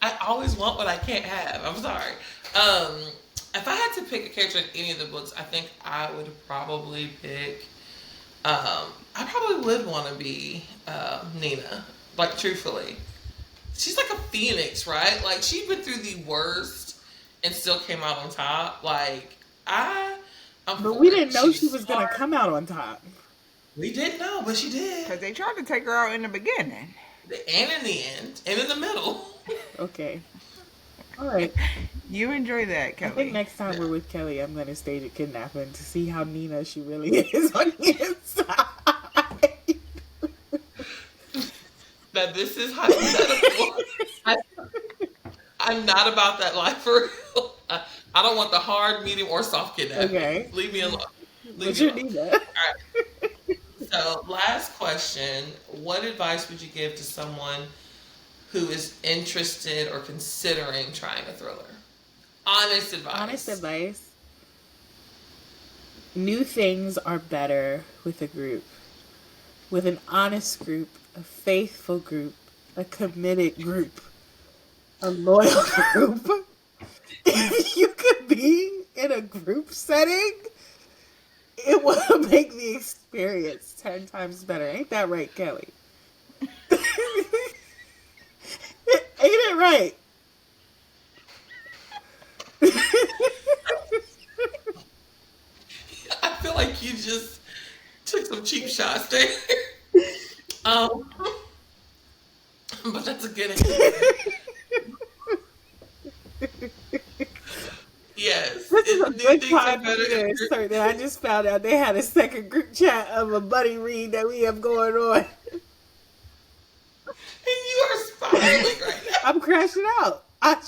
I always want what I can't have. I'm sorry. Um, if I had to pick a character in any of the books, I think I would probably pick. I probably would want to be Nina. Like truthfully, she's like a phoenix, right? Like she's been through the worst and still came out on top. Like I'm But for we it. didn't know she She's was gonna smart. come out on top. We didn't know, but she did. Because they tried to take her out in the beginning. And in the end, and in the middle. Okay. All right. You enjoy that, I think Kelly. next time Yeah. we're with Kelly, I'm gonna stage a kidnapping to see how Nina she really is on the inside. That this is hypothetical. I, I'm not about that life for real. I don't want the hard, medium, or soft kidnapping. Okay. Leave me alone. Leave But me you're alone. Nina. All right. So, last question. What advice would you give to someone who is interested or considering trying a thriller? Honest advice. Honest advice. New things are better with a group. With an honest group, a faithful group, a committed group, a loyal group. If you could be in a group setting, it will make the experience 10 times better. Ain't that right, Kelly? Ain't it right? I feel like you just took some cheap shots there. Um, but that's a good answer. Yes. This is a New good things are time for better me to if insert that. I just found out they had a second group chat of a buddy read that we have going on. and you are smiling right now. I'm crashing out. I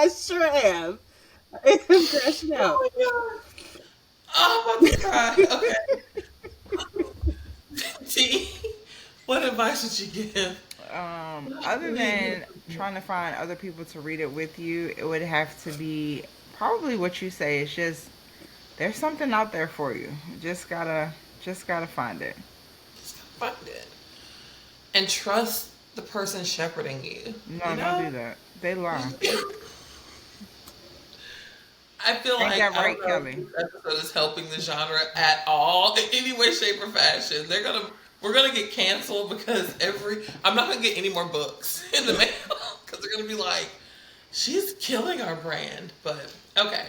sure am. I'm crashing out. Oh my god. Oh, I'm about to cry. Okay. T, what advice would you give? Other than trying to find other people to read it with you, it would have to be probably what you say. It's just there's something out there for you. Just gotta find it. Just gotta find it. And trust the person shepherding you. No, You don't do know? that. They lie. I feel Ain't like that I right, don't know if Kelly? this episode is helping the genre at all in any way, shape, or fashion. We're gonna get canceled because I'm not gonna get any more books in the mail because they're gonna be like, she's killing our brand. But okay,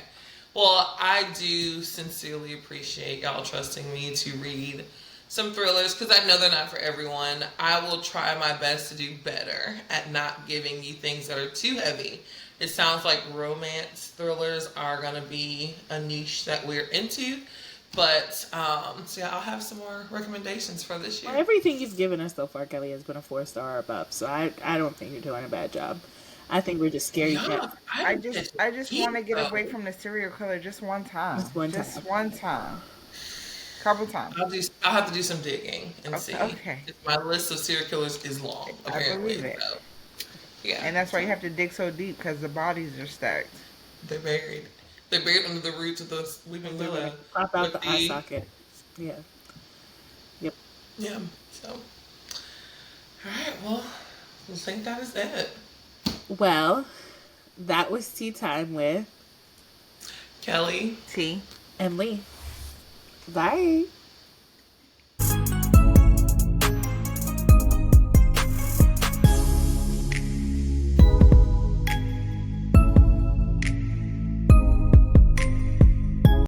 well, I do sincerely appreciate y'all trusting me to read some thrillers because I know they're not for everyone. I will try my best to do better at not giving you things that are too heavy. It sounds like romance thrillers are going to be a niche that we're into. But, so yeah, I'll have some more recommendations for this year. Well, everything you've given us so far, Kelly, has been a 4-star or above. So I don't think you're doing a bad job. I think we're just scaredy Yeah, cats. I just keep want to get up. away from the serial killer just one time. Just one Just time. one time. Couple times. I'll have to do some digging and see. Okay. My list of serial killers is long, I believe apparently. it. So, yeah. And that's why you have to dig so deep because the bodies are stacked. They're buried. They're buried under the roots of the weeping They're gonna willow. pop out With the eye socket. Yeah. Yep. Yeah. So, all right. Well, I think that is it. Well, that was tea time with Keli. T. and Lee. Bye.